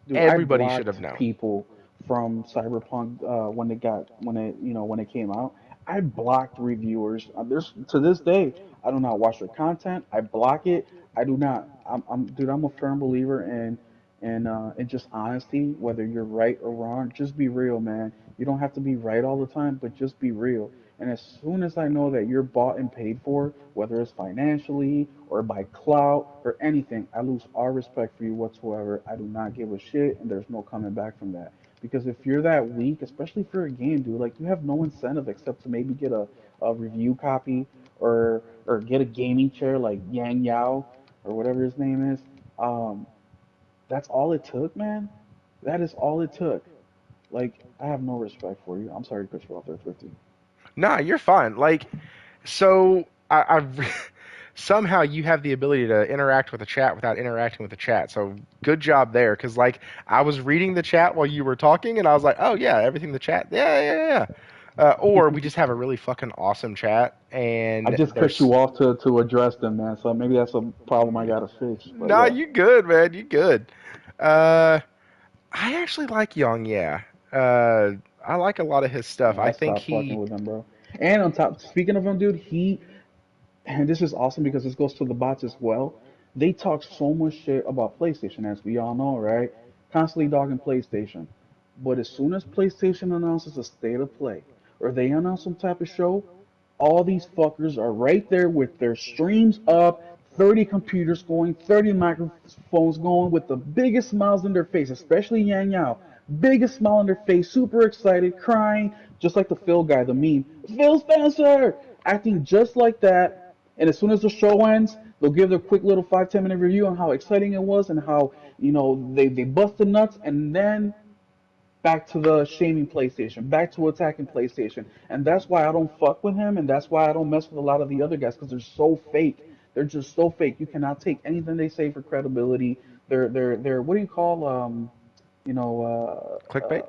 Dude, I Everybody should have blocked known. people from Cyberpunk when it came out. I blocked reviewers. There's to this day, I do not watch their content. I block it. I do not. Dude. I'm a firm believer in just honesty. Whether you're right or wrong, just be real, man. You don't have to be right all the time, but just be real. And as soon as I know that you're bought and paid for, whether it's financially or by clout or anything, I lose all respect for you whatsoever. I do not give a shit, and there's no coming back from that. Because if you're that weak, especially for a game, dude, like you have no incentive except to maybe get a review copy or get a gaming chair like Yang Yao or whatever his name is. Um, that's all it took, man. That is all it took. Like, I have no respect for you. I'm sorry to cut you off there, Thrifty. Nah, you're fine. Like, so I somehow you have the ability to interact with the chat without interacting with the chat. So good job there, because like I was reading the chat while you were talking, and I was like, oh yeah, everything in the chat, yeah, yeah, yeah. Or we just have a really fucking awesome chat, I and just cut there's you off to address them, man. So maybe that's a problem I gotta fix. But nah, yeah, you good, man, you good. Uh, I actually like Young, yeah. Uh, I like a lot of his stuff. yeah, I I think stopped fucking he with him, bro. And on top, speaking of him, dude, and this is awesome because this goes to the bots as well. They talk so much shit about PlayStation, as we all know, right? Constantly dogging PlayStation. But as soon as PlayStation announces a state of play, or they announce some type of show, all these fuckers are right there with their streams up, 30 computers going, 30 microphones going, with the biggest smiles on their face, especially Yang Yao. Biggest smile on their face, super excited, crying, just like the Phil guy, the meme. Phil Spencer! Acting just like that. And as soon as the show ends, they'll give their quick little 5-10 minute review on how exciting it was and how, they busted nuts, and then back to the shaming PlayStation, back to attacking PlayStation. And that's why I don't fuck with him, and that's why I don't mess with a lot of the other guys, because they're so fake. They're just so fake. You cannot take anything they say for credibility. They're what do you call you know clickbait.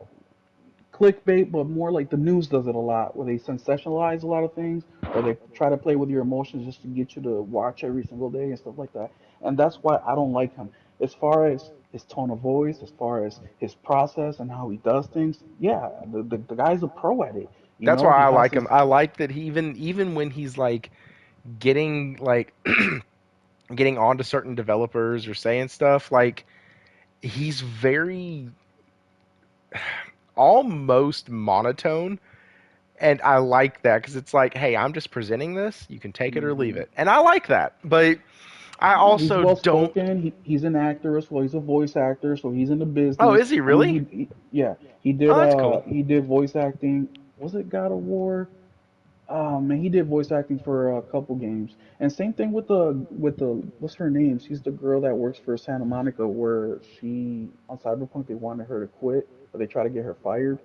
clickbait, but more like the news does it a lot, where they sensationalize a lot of things, or they try to play with your emotions just to get you to watch every single day and stuff like that. And that's why I don't like him. As far as his tone of voice, as far as his process and how he does things, yeah, the guy's a pro at it. That's He why I has like him. his. I like that he even when he's like getting like getting onto certain developers or saying stuff, like he's very almost monotone, and I like that because it's like, hey, I'm just presenting this. You can take it or leave Mhm. it, and I like that. But I No, he's also well don't. spoken. He's an actor as well. He's a voice actor, so he's in the Oh, business. is he I mean, really? yeah, Oh, that's cool. he did voice acting. Was it God of War? Man, he did voice acting for a couple games. And same thing with the what's her name? She's the girl that works for Santa Monica, where she on Cyberpunk they wanted her to quit, but they try to get her fired.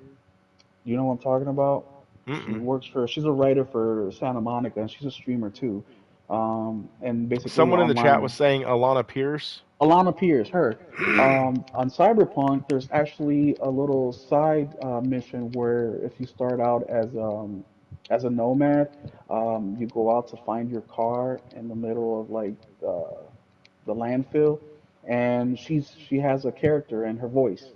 You know what I'm talking about? Mm-mm. She's a writer for Santa Monica, and she's a streamer too. And basically Someone in the chat was online. saying Alana Pierce. Alana Pierce, her. On Cyberpunk, there's actually a little side mission where if you start out as a nomad, you go out to find your car in the middle of like the landfill, and she has a character in her voice.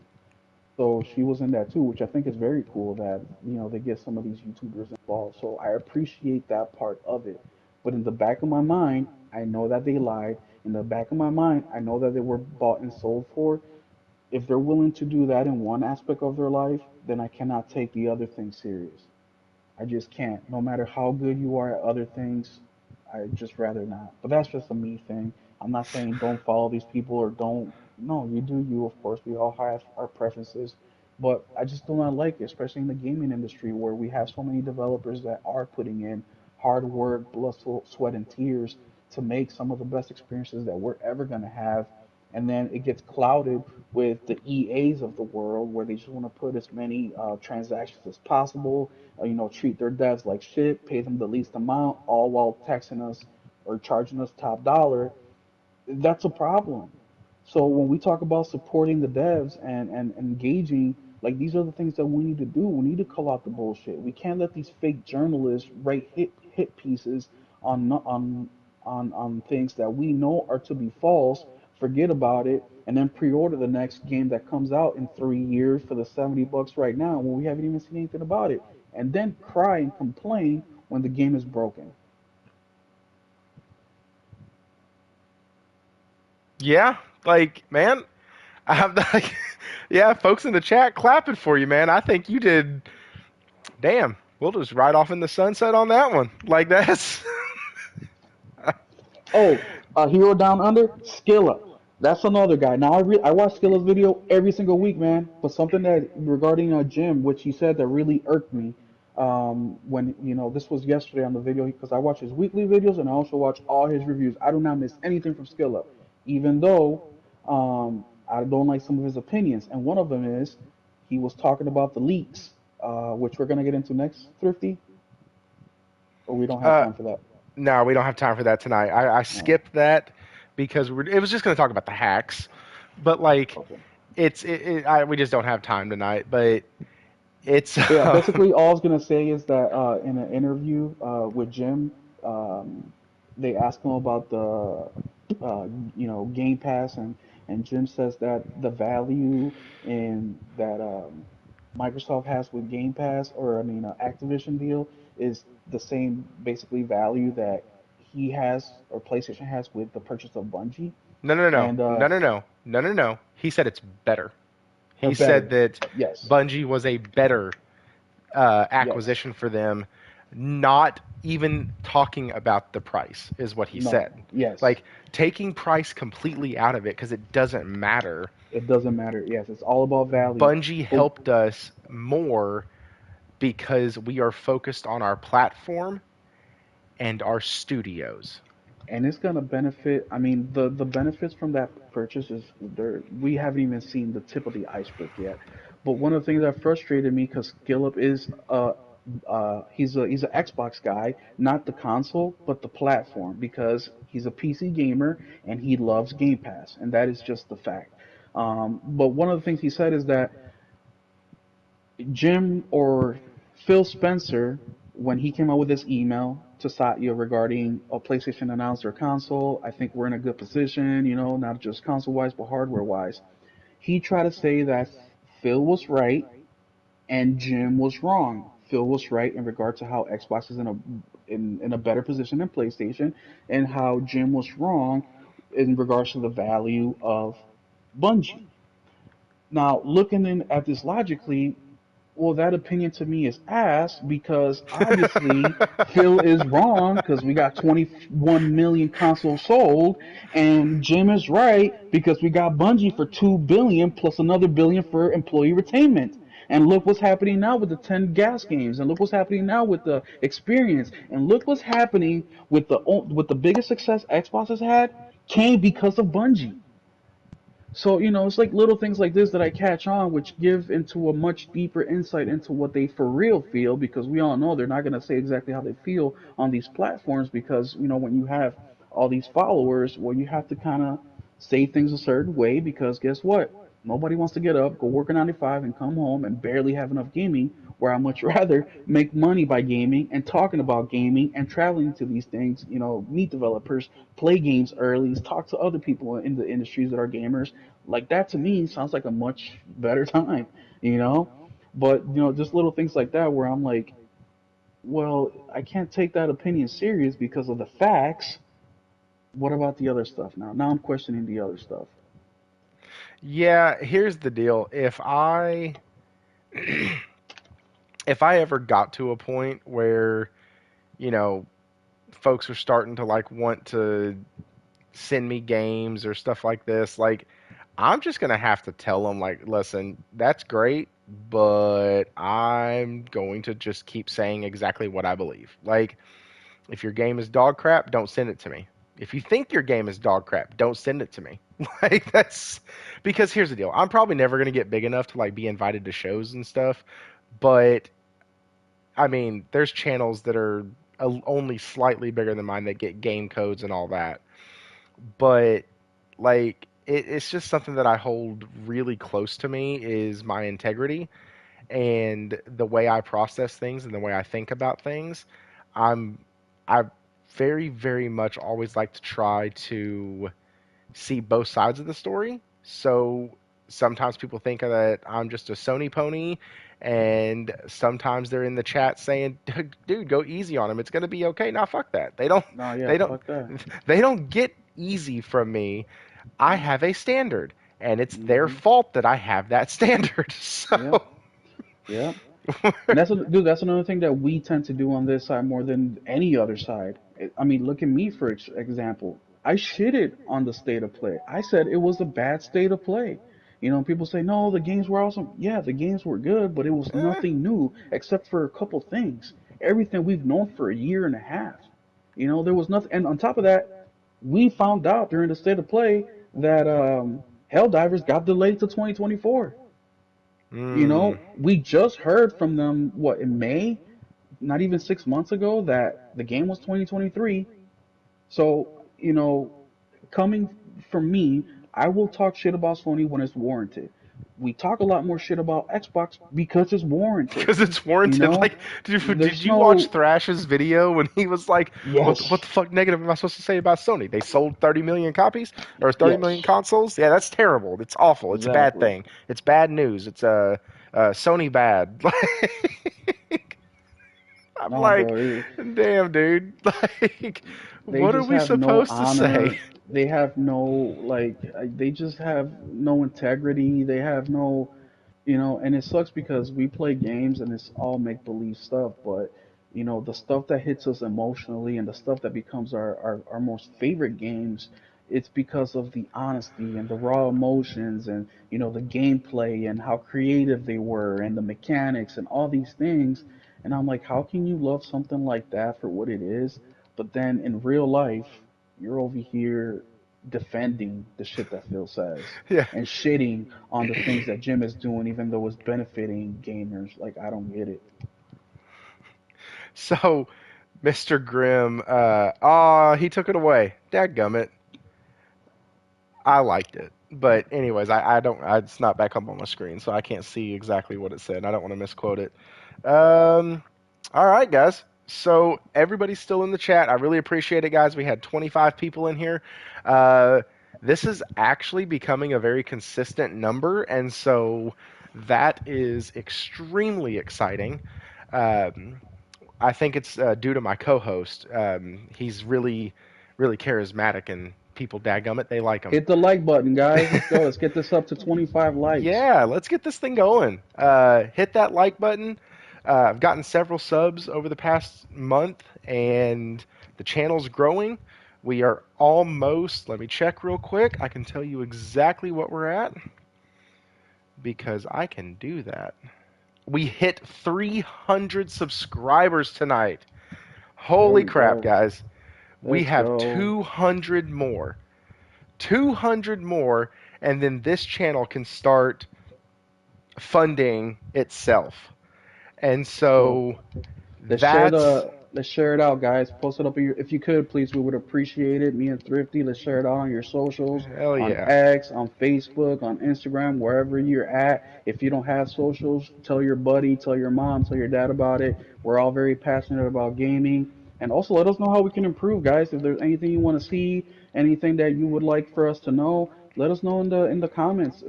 So she was in that too, which I think is very cool that, they get some of these YouTubers involved. So I appreciate that part of it. But in the back of my mind, I know that they lied. In the back of my mind, I know that they were bought and sold for. If they're willing to do that in one aspect of their life, then I cannot take the other thing serious. I just can't. No matter how good you are at other things, I just rather not. But that's just a me thing. I'm not saying don't follow these people or don't. No, you do you, of course. We all have our preferences. But I just do not like it, especially in the gaming industry where we have so many developers that are putting in hard work, blood, sweat, and tears to make some of the best experiences that we're ever going to have. And then it gets clouded with the EAs of the world where they just want to put as many transactions as possible, treat their devs like shit, pay them the least amount, all while taxing us or charging us top dollar. That's a problem. So when we talk about supporting the devs and engaging, like these are the things that we need to do. We need to call out the bullshit. We can't let these fake journalists write hit pieces on on things that we know are to be false, forget about it, and then pre-order the next game that comes out in 3 years for the $70 right now when we haven't even seen anything about it, and then cry and complain when the game is broken. Yeah, like man, I have like, yeah, folks in the chat clapping for you, man. I think you did. Damn. We'll just ride off in the sunset on that one. Like that's Oh, Hero Down Under, Skilla. That's another guy. Now I watch Skilla's video every single week, man. But something that regarding Jim, which he said that really irked me, when this was yesterday on the video because I watch his weekly videos and I also watch all his reviews. I do not miss anything from Skilla, even though I don't like some of his opinions. And one of them is he was talking about the leaks, which we're gonna get into next, Thrifty, or we don't have uh time for that. no, we don't have time for that tonight. I Oh, skipped that because it was just going to talk about the hacks, but like okay. we just don't have time tonight. But it's But yeah, basically all I was gonna say is that in an interview with Jim, um, they asked him about the Game Pass, and Jim says that the value in that Microsoft has with Game Pass, or I mean Activision deal, is the same basically value that he has or PlayStation has with the purchase of Bungie, no, no, no, and no, no, no, no, no, no. He said it's better. or He said better. that Yes, Bungie was a better yes, acquisition for them, not even talking about the price, is what he no, said. yes. Like taking price completely out of it because it doesn't matter. It doesn't matter. Yes, it's all about value. Bungie But helped us more because we are focused on our platform and our studios. and it's gonna benefit. I mean, the benefits from that purchase is there. We haven't even seen the tip of the iceberg yet. But one of the things that frustrated me because Gillip is he's an Xbox guy, not the console, but the platform because he's a PC gamer and he loves Game Pass, and that is just the fact. But one of the things he said is that Jim or Phil Spencer, when he came out with this email to Satya regarding a PlayStation announced their console, I think we're in a good position, not just console wise, but hardware wise. He tried to say that Phil was right and Jim was wrong. Phil was right in regard to how Xbox is in a better position than PlayStation, and how Jim was wrong in regards to the value of Bungie. Now, looking at this logically, well, that opinion to me is ass because obviously Phil is wrong because we got 21 million consoles sold, and Jim is right because we got Bungie for 2 billion plus another billion for employee retainment. And look what's happening now with the 10 gas games, and look what's happening now with the experience, and look what's happening with the biggest success Xbox has had came because of Bungie. So, it's like little things like this that I catch on, which give into a much deeper insight into what they for real feel, because we all know they're not going to say exactly how they feel on these platforms, because, when you have all these followers, well, you have to kind of say things a certain way, because guess what? Nobody wants to get up, go work a 9 to 5, and come home and barely have enough gaming, where I much rather make money by gaming and talking about gaming and traveling to these things, meet developers, play games early, talk to other people in the industries that are gamers. Like that to me sounds like a much better time, you know? But, just little things like that where I'm like, well, I can't take that opinion serious because of the facts. What about the other stuff now? Now I'm questioning the other stuff. Yeah, here's the deal. If I ever got to a point where, you know, folks are starting to like want to send me games or stuff like this, like I'm just gonna have to tell them like, listen, that's great, but I'm going to just keep saying exactly what I believe. Like, if your game is dog crap, don't send it to me. If you think your game is dog crap, don't send it to me. Like that's because here's the deal. I'm probably never gonna get big enough to like be invited to shows and stuff, but I mean, there's channels that are only slightly bigger than mine that get game codes and all that. But like it's just something that I hold really close to me is my integrity and the way I process things and the way I think about things. I'm I very very much always like to try to see both sides of the story. So sometimes people think that I'm just a Sony pony, and sometimes they're in the chat saying, "Dude, go easy on him. It's gonna be okay." Now, fuck that. No, yeah, They don't, fuck that. they don't get easy from me. I have a standard, and it's their Hmm. fault that I have that standard. So Yep, yep. And dude, that's another thing that we tend to do on this side more than any other side. I mean, look at me for example. I shitted on the state of play. I said it was a bad state of play. You know, people say, no, the games were awesome. Yeah, the games were good, but it was Eh, nothing new except for a couple things. Everything we've known for a year and a half. You know, there was nothing. And on top of that, we found out during the state of play that Helldivers got delayed to 2024. You mm. know, we just heard from them, what, in May, not even 6 months ago, that the game was 2023. So, you know, coming from me, I will talk shit about Sony when it's warranted. We talk a lot more shit about Xbox because it's warranted. Because it's You warranted. know, Like, did there's you watch no, Thrash's video when he was like, what the yes, fuck negative am I supposed to say about Sony? They sold 30 million copies or 30 million yes, consoles? Yeah, that's terrible. It's awful. It's a bad exactly, thing. It's bad news. It's Sony bad. I'm no, like, bro. damn, dude. Like, They what are just we have no supposed to say? honor. They have no, like, they just have no integrity. They have no, you know, and it sucks because we play games and it's all make believe stuff, but you know, the stuff that hits us emotionally and the stuff that becomes our most favorite games, it's because of the honesty and the raw emotions and, you know, the gameplay and how creative they were and the mechanics and all these things. And I'm like, how can you love something like that for what it is, but then in real life, you're over here defending the shit that Phil says Yeah. and shitting on the things that Jim is doing, even though it's benefiting gamers. Like, I don't get it. So, Mr. Grimm, he took it away. Dadgummit. I liked it. But anyways, I don't. It's not back up on my screen, so I can't see exactly what it said. I don't want to misquote it. Um, all right, guys. So everybody's still in the chat. I really appreciate it, guys. We had 25 people in here. Uh, this is actually becoming a very consistent number, and so that is extremely exciting. Um, I think it's due to my co-host. He's really, really charismatic, and people, dadgummit, they like him. Hit the like button, guys. Let's go. Let's get this up to 25 likes. Yeah, let's get this thing going. Hit that like button. I've gotten several subs over the past month, and the channel's growing. We are almost, let me check real quick. I can tell you exactly what we're at because I can do that. We hit 300 subscribers tonight. There Holy we crap, go. guys. We Let's have go. 200 more. 200 more, and then this channel can start funding itself. And So so that's let's share it out, guys. Post it up if you could, please. We would appreciate it. Me and Thrifty, let's share it out on your socials, hell on yeah. X, on Facebook, on Instagram, wherever you're at. If you don't have socials, tell your buddy, tell your mom, tell your dad about it. We're all very passionate about gaming. And also let us know how we can improve, guys. If there's anything you want to see, anything that you would like for us to know, let us know in the comments.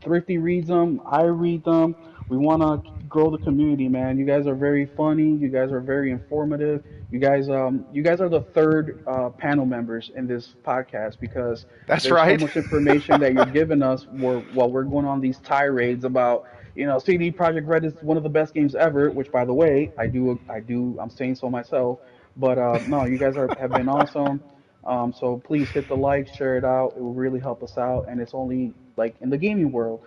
Thrifty reads them, I read them. We want to grow the community, man. You guys are very funny. You guys are very informative. You guys are the third panel members in this podcast because That's there's so right. much information that you're giving us while we're going on these tirades about, you know, CD Project Red is one of the best games ever. Which, by the way, I'm saying so myself. But no, you guys have been awesome. So please hit the like, share it out. It will really help us out, and it's only like in the gaming world.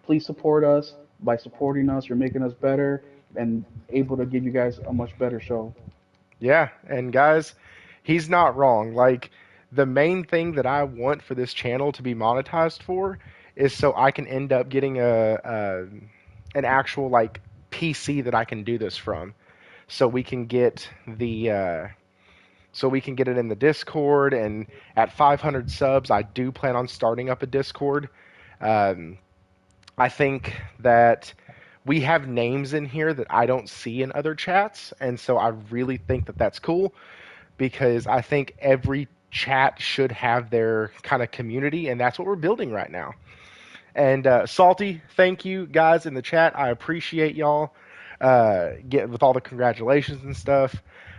Please support us. By supporting us, you're making us better and able to give you guys a much better show. Yeah, and guys, he's not wrong. Like the main thing that I want for this channel to be monetized for is so I can end up getting a an actual like PC that I can do this from. So we can get the so we can get it in the Discord, and at 500 subs, I do plan on starting up a Discord. Um, I think that we have names in here that I don't see in other chats, and so I really think that that's cool because I think every chat should have their kind of community, and that's what we're building right now. And Salty, thank you guys in the chat. I appreciate y'all. Get with all the congratulations and stuff.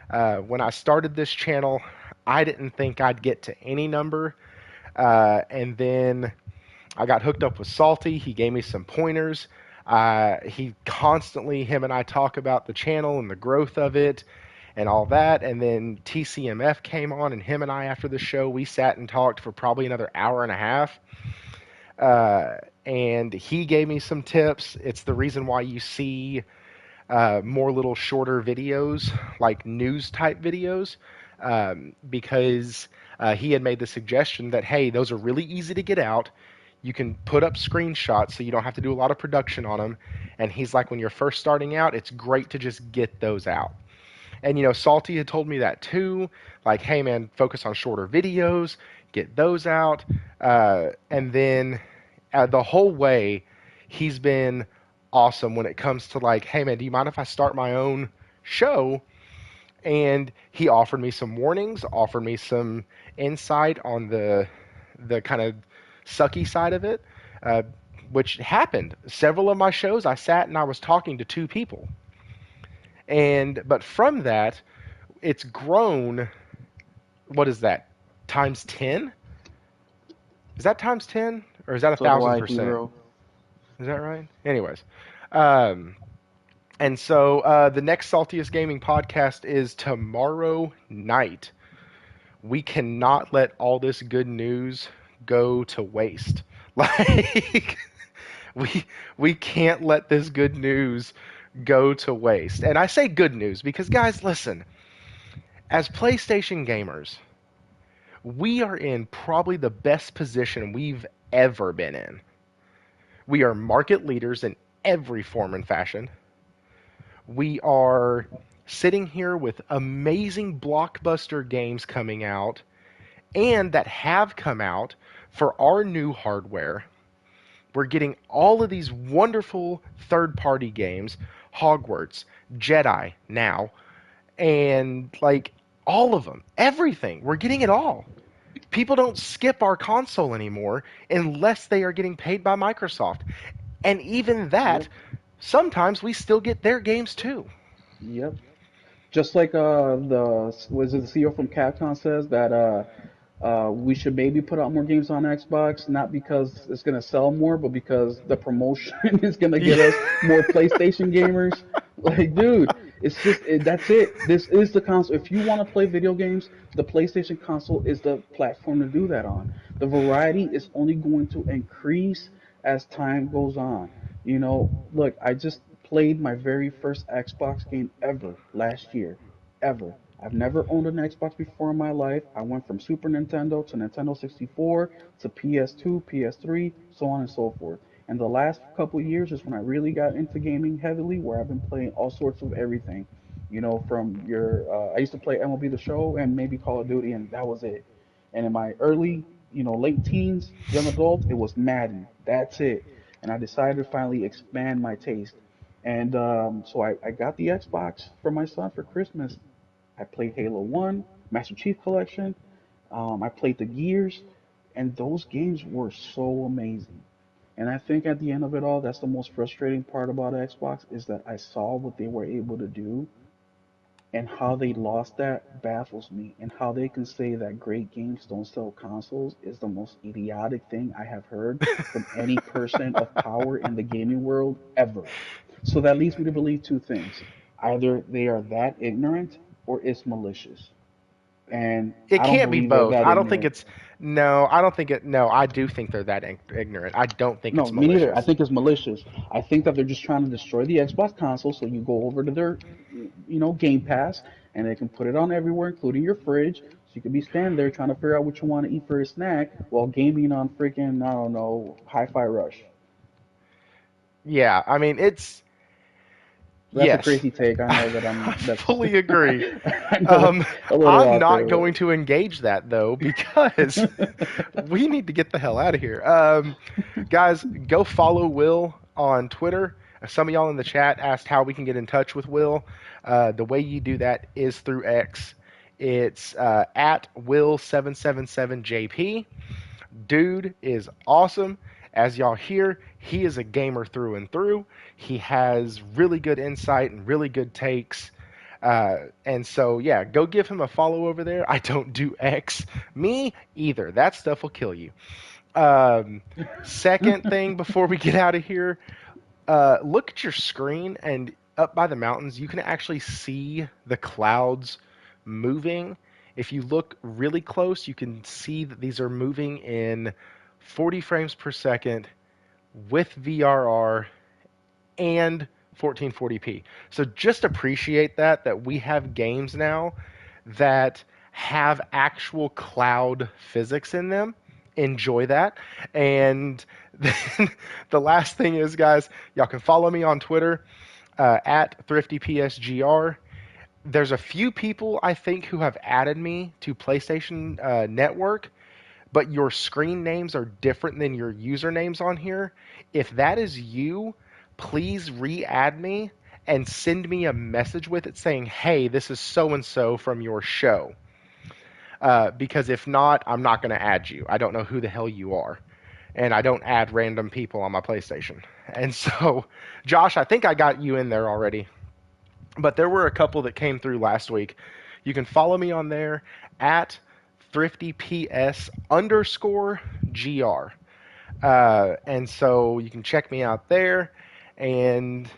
When I started this channel, I didn't think I'd get to any number, and then I got hooked up with Salty. He gave me some pointers. Him and I talk about the channel and the growth of it and all that. And then TCMF came on, and him and I, after the show, we sat and talked for probably another hour and a half. Uh, and he gave me some tips. It's the reason why you see more little shorter videos, like news type videos, because he had made the suggestion that, hey, those are really easy to get out. You can put up screenshots so you don't have to do a lot of production on them. And he's like, when you're first starting out, it's great to just get those out. And, Salty had told me that too. Like, hey, man, focus on shorter videos, get those out. And then the whole way, he's been awesome when it comes to like, hey, man, do you mind if I start my own show? And he offered me some warnings, offered me some insight on the kind of sucky side of it, uh, which happened. Several of my shows, I sat and I was talking to two people, but from that, it's grown. What is that? Times 10? Is that times 10? Or is that a So do thousand I, percent? hero. Is that right? Anyways. Um, and so the next Saltiest Gaming podcast is tomorrow night. We cannot let all this good news go to waste. Like we we can't let this good news go to waste. And I say good news because guys, listen, as PlayStation gamers, we are in probably the best position we've ever been in. We are market leaders in every form and fashion. We are sitting here with amazing blockbuster games coming out and that have come out for our new hardware. We're getting all of these wonderful third party games, Hogwarts, Jedi now, and like all of them, everything. We're getting it all. People don't skip our console anymore unless they are getting paid by Microsoft. And even that, Yep. sometimes we still get their games too. Yep. Just like the was it the CEO from Capcom says that we should maybe put out more games on Xbox, not because it's gonna sell more, but because the promotion is gonna get Yeah. us more PlayStation gamers. Like, dude, that's it. This is the console. If you want to play video games, the PlayStation console is the platform to do that on. The variety is only going to increase as time goes on. Look, I just played my very first Xbox game ever last year. Ever. I've never owned an Xbox before in my life. I went from Super Nintendo to Nintendo 64 to PS2, PS3, so on and so forth. And the last couple of years is when I really got into gaming heavily, where I've been playing all sorts of everything. From I used to play MLB The Show and maybe Call of Duty, and that was it. And in my early, late teens, young adult, it was Madden. That's it. And I decided to finally expand my taste. And so I got the Xbox for my son for Christmas. I played Halo 1, Master Chief Collection. I played the Gears, and those games were so amazing. And I think at the end of it all, that's the most frustrating part about Xbox is that I saw what they were able to do, and how they lost that baffles me. And how they can say that great games don't sell consoles is the most idiotic thing I have heard from any person of power in the gaming world ever. So that leads me to believe two things. Either they are that ignorant or it's malicious. And It I don't can't be believe they're both. that I don't think ignorant. it's no. I don't think it. No, I do think they're that ignorant. I don't think No, it's me neither. I malicious. think it's malicious. I think that they're just trying to destroy the Xbox console so you go over to their, Game Pass and they can put it on everywhere, including your fridge. So you can be standing there trying to figure out what you want to eat for a snack while gaming on freaking, I don't know, Hi-Fi Rush. Yeah, I mean it's That's a yes. crazy take. I know that I that's fully agree. I know that's a little I'm out not there, going to engage that though because but we need to get the hell out of here. Guys, go follow Will on Twitter. Some of y'all in the chat asked how we can get in touch with Will. The way you do that is through X. It's at Will777JP. Dude is awesome. As y'all hear, he is a gamer through and through. He has really good insight and really good takes. And so, yeah, go give him a follow over there. I don't do X. Me either. That stuff will kill you. Um, Second thing before we get out of here, Look at your screen, and up by the mountains, you can actually see the clouds moving. If you look really close, you can see that these are moving in 40 frames per second with VRR and 1440p. So just appreciate that we have games now that have actual cloud physics in them. Enjoy that. And then the last thing is, guys, y'all can follow me on Twitter at thriftypsgr. There's a few people I think who have added me to PlayStation Network, but your screen names are different than your usernames on here. If that is you, please re-add me and send me a message with it saying, "Hey, this is so and so from your show." Because if not, I'm not going to add you. I don't know who the hell you are, and I don't add random people on my PlayStation. And so, Josh, I think I got you in there already, but there were a couple that came through last week. You can follow me on there at thriftyps underscore gr. And so you can check me out there. And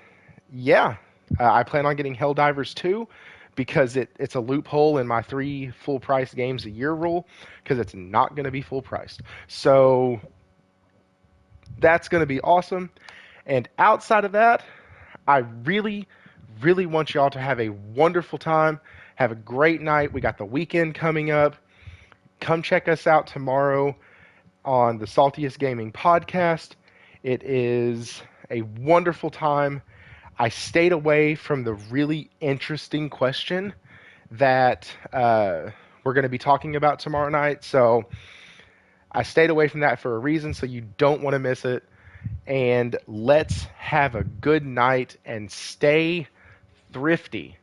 yeah, I plan on getting Helldivers 2 because it's a loophole in my 3 full price games a year rule because it's not going to be full priced. So that's going to be awesome. And outside of that, I really, really want y'all to have a wonderful time. Have a great night. We got the weekend coming up. Come check us out tomorrow on the Saltiest Gaming podcast. It is a wonderful time. I stayed away from the really interesting question that we're going to be talking about tomorrow night. So I stayed away from that for a reason, so you don't want to miss it. And let's have a good night and stay thrifty.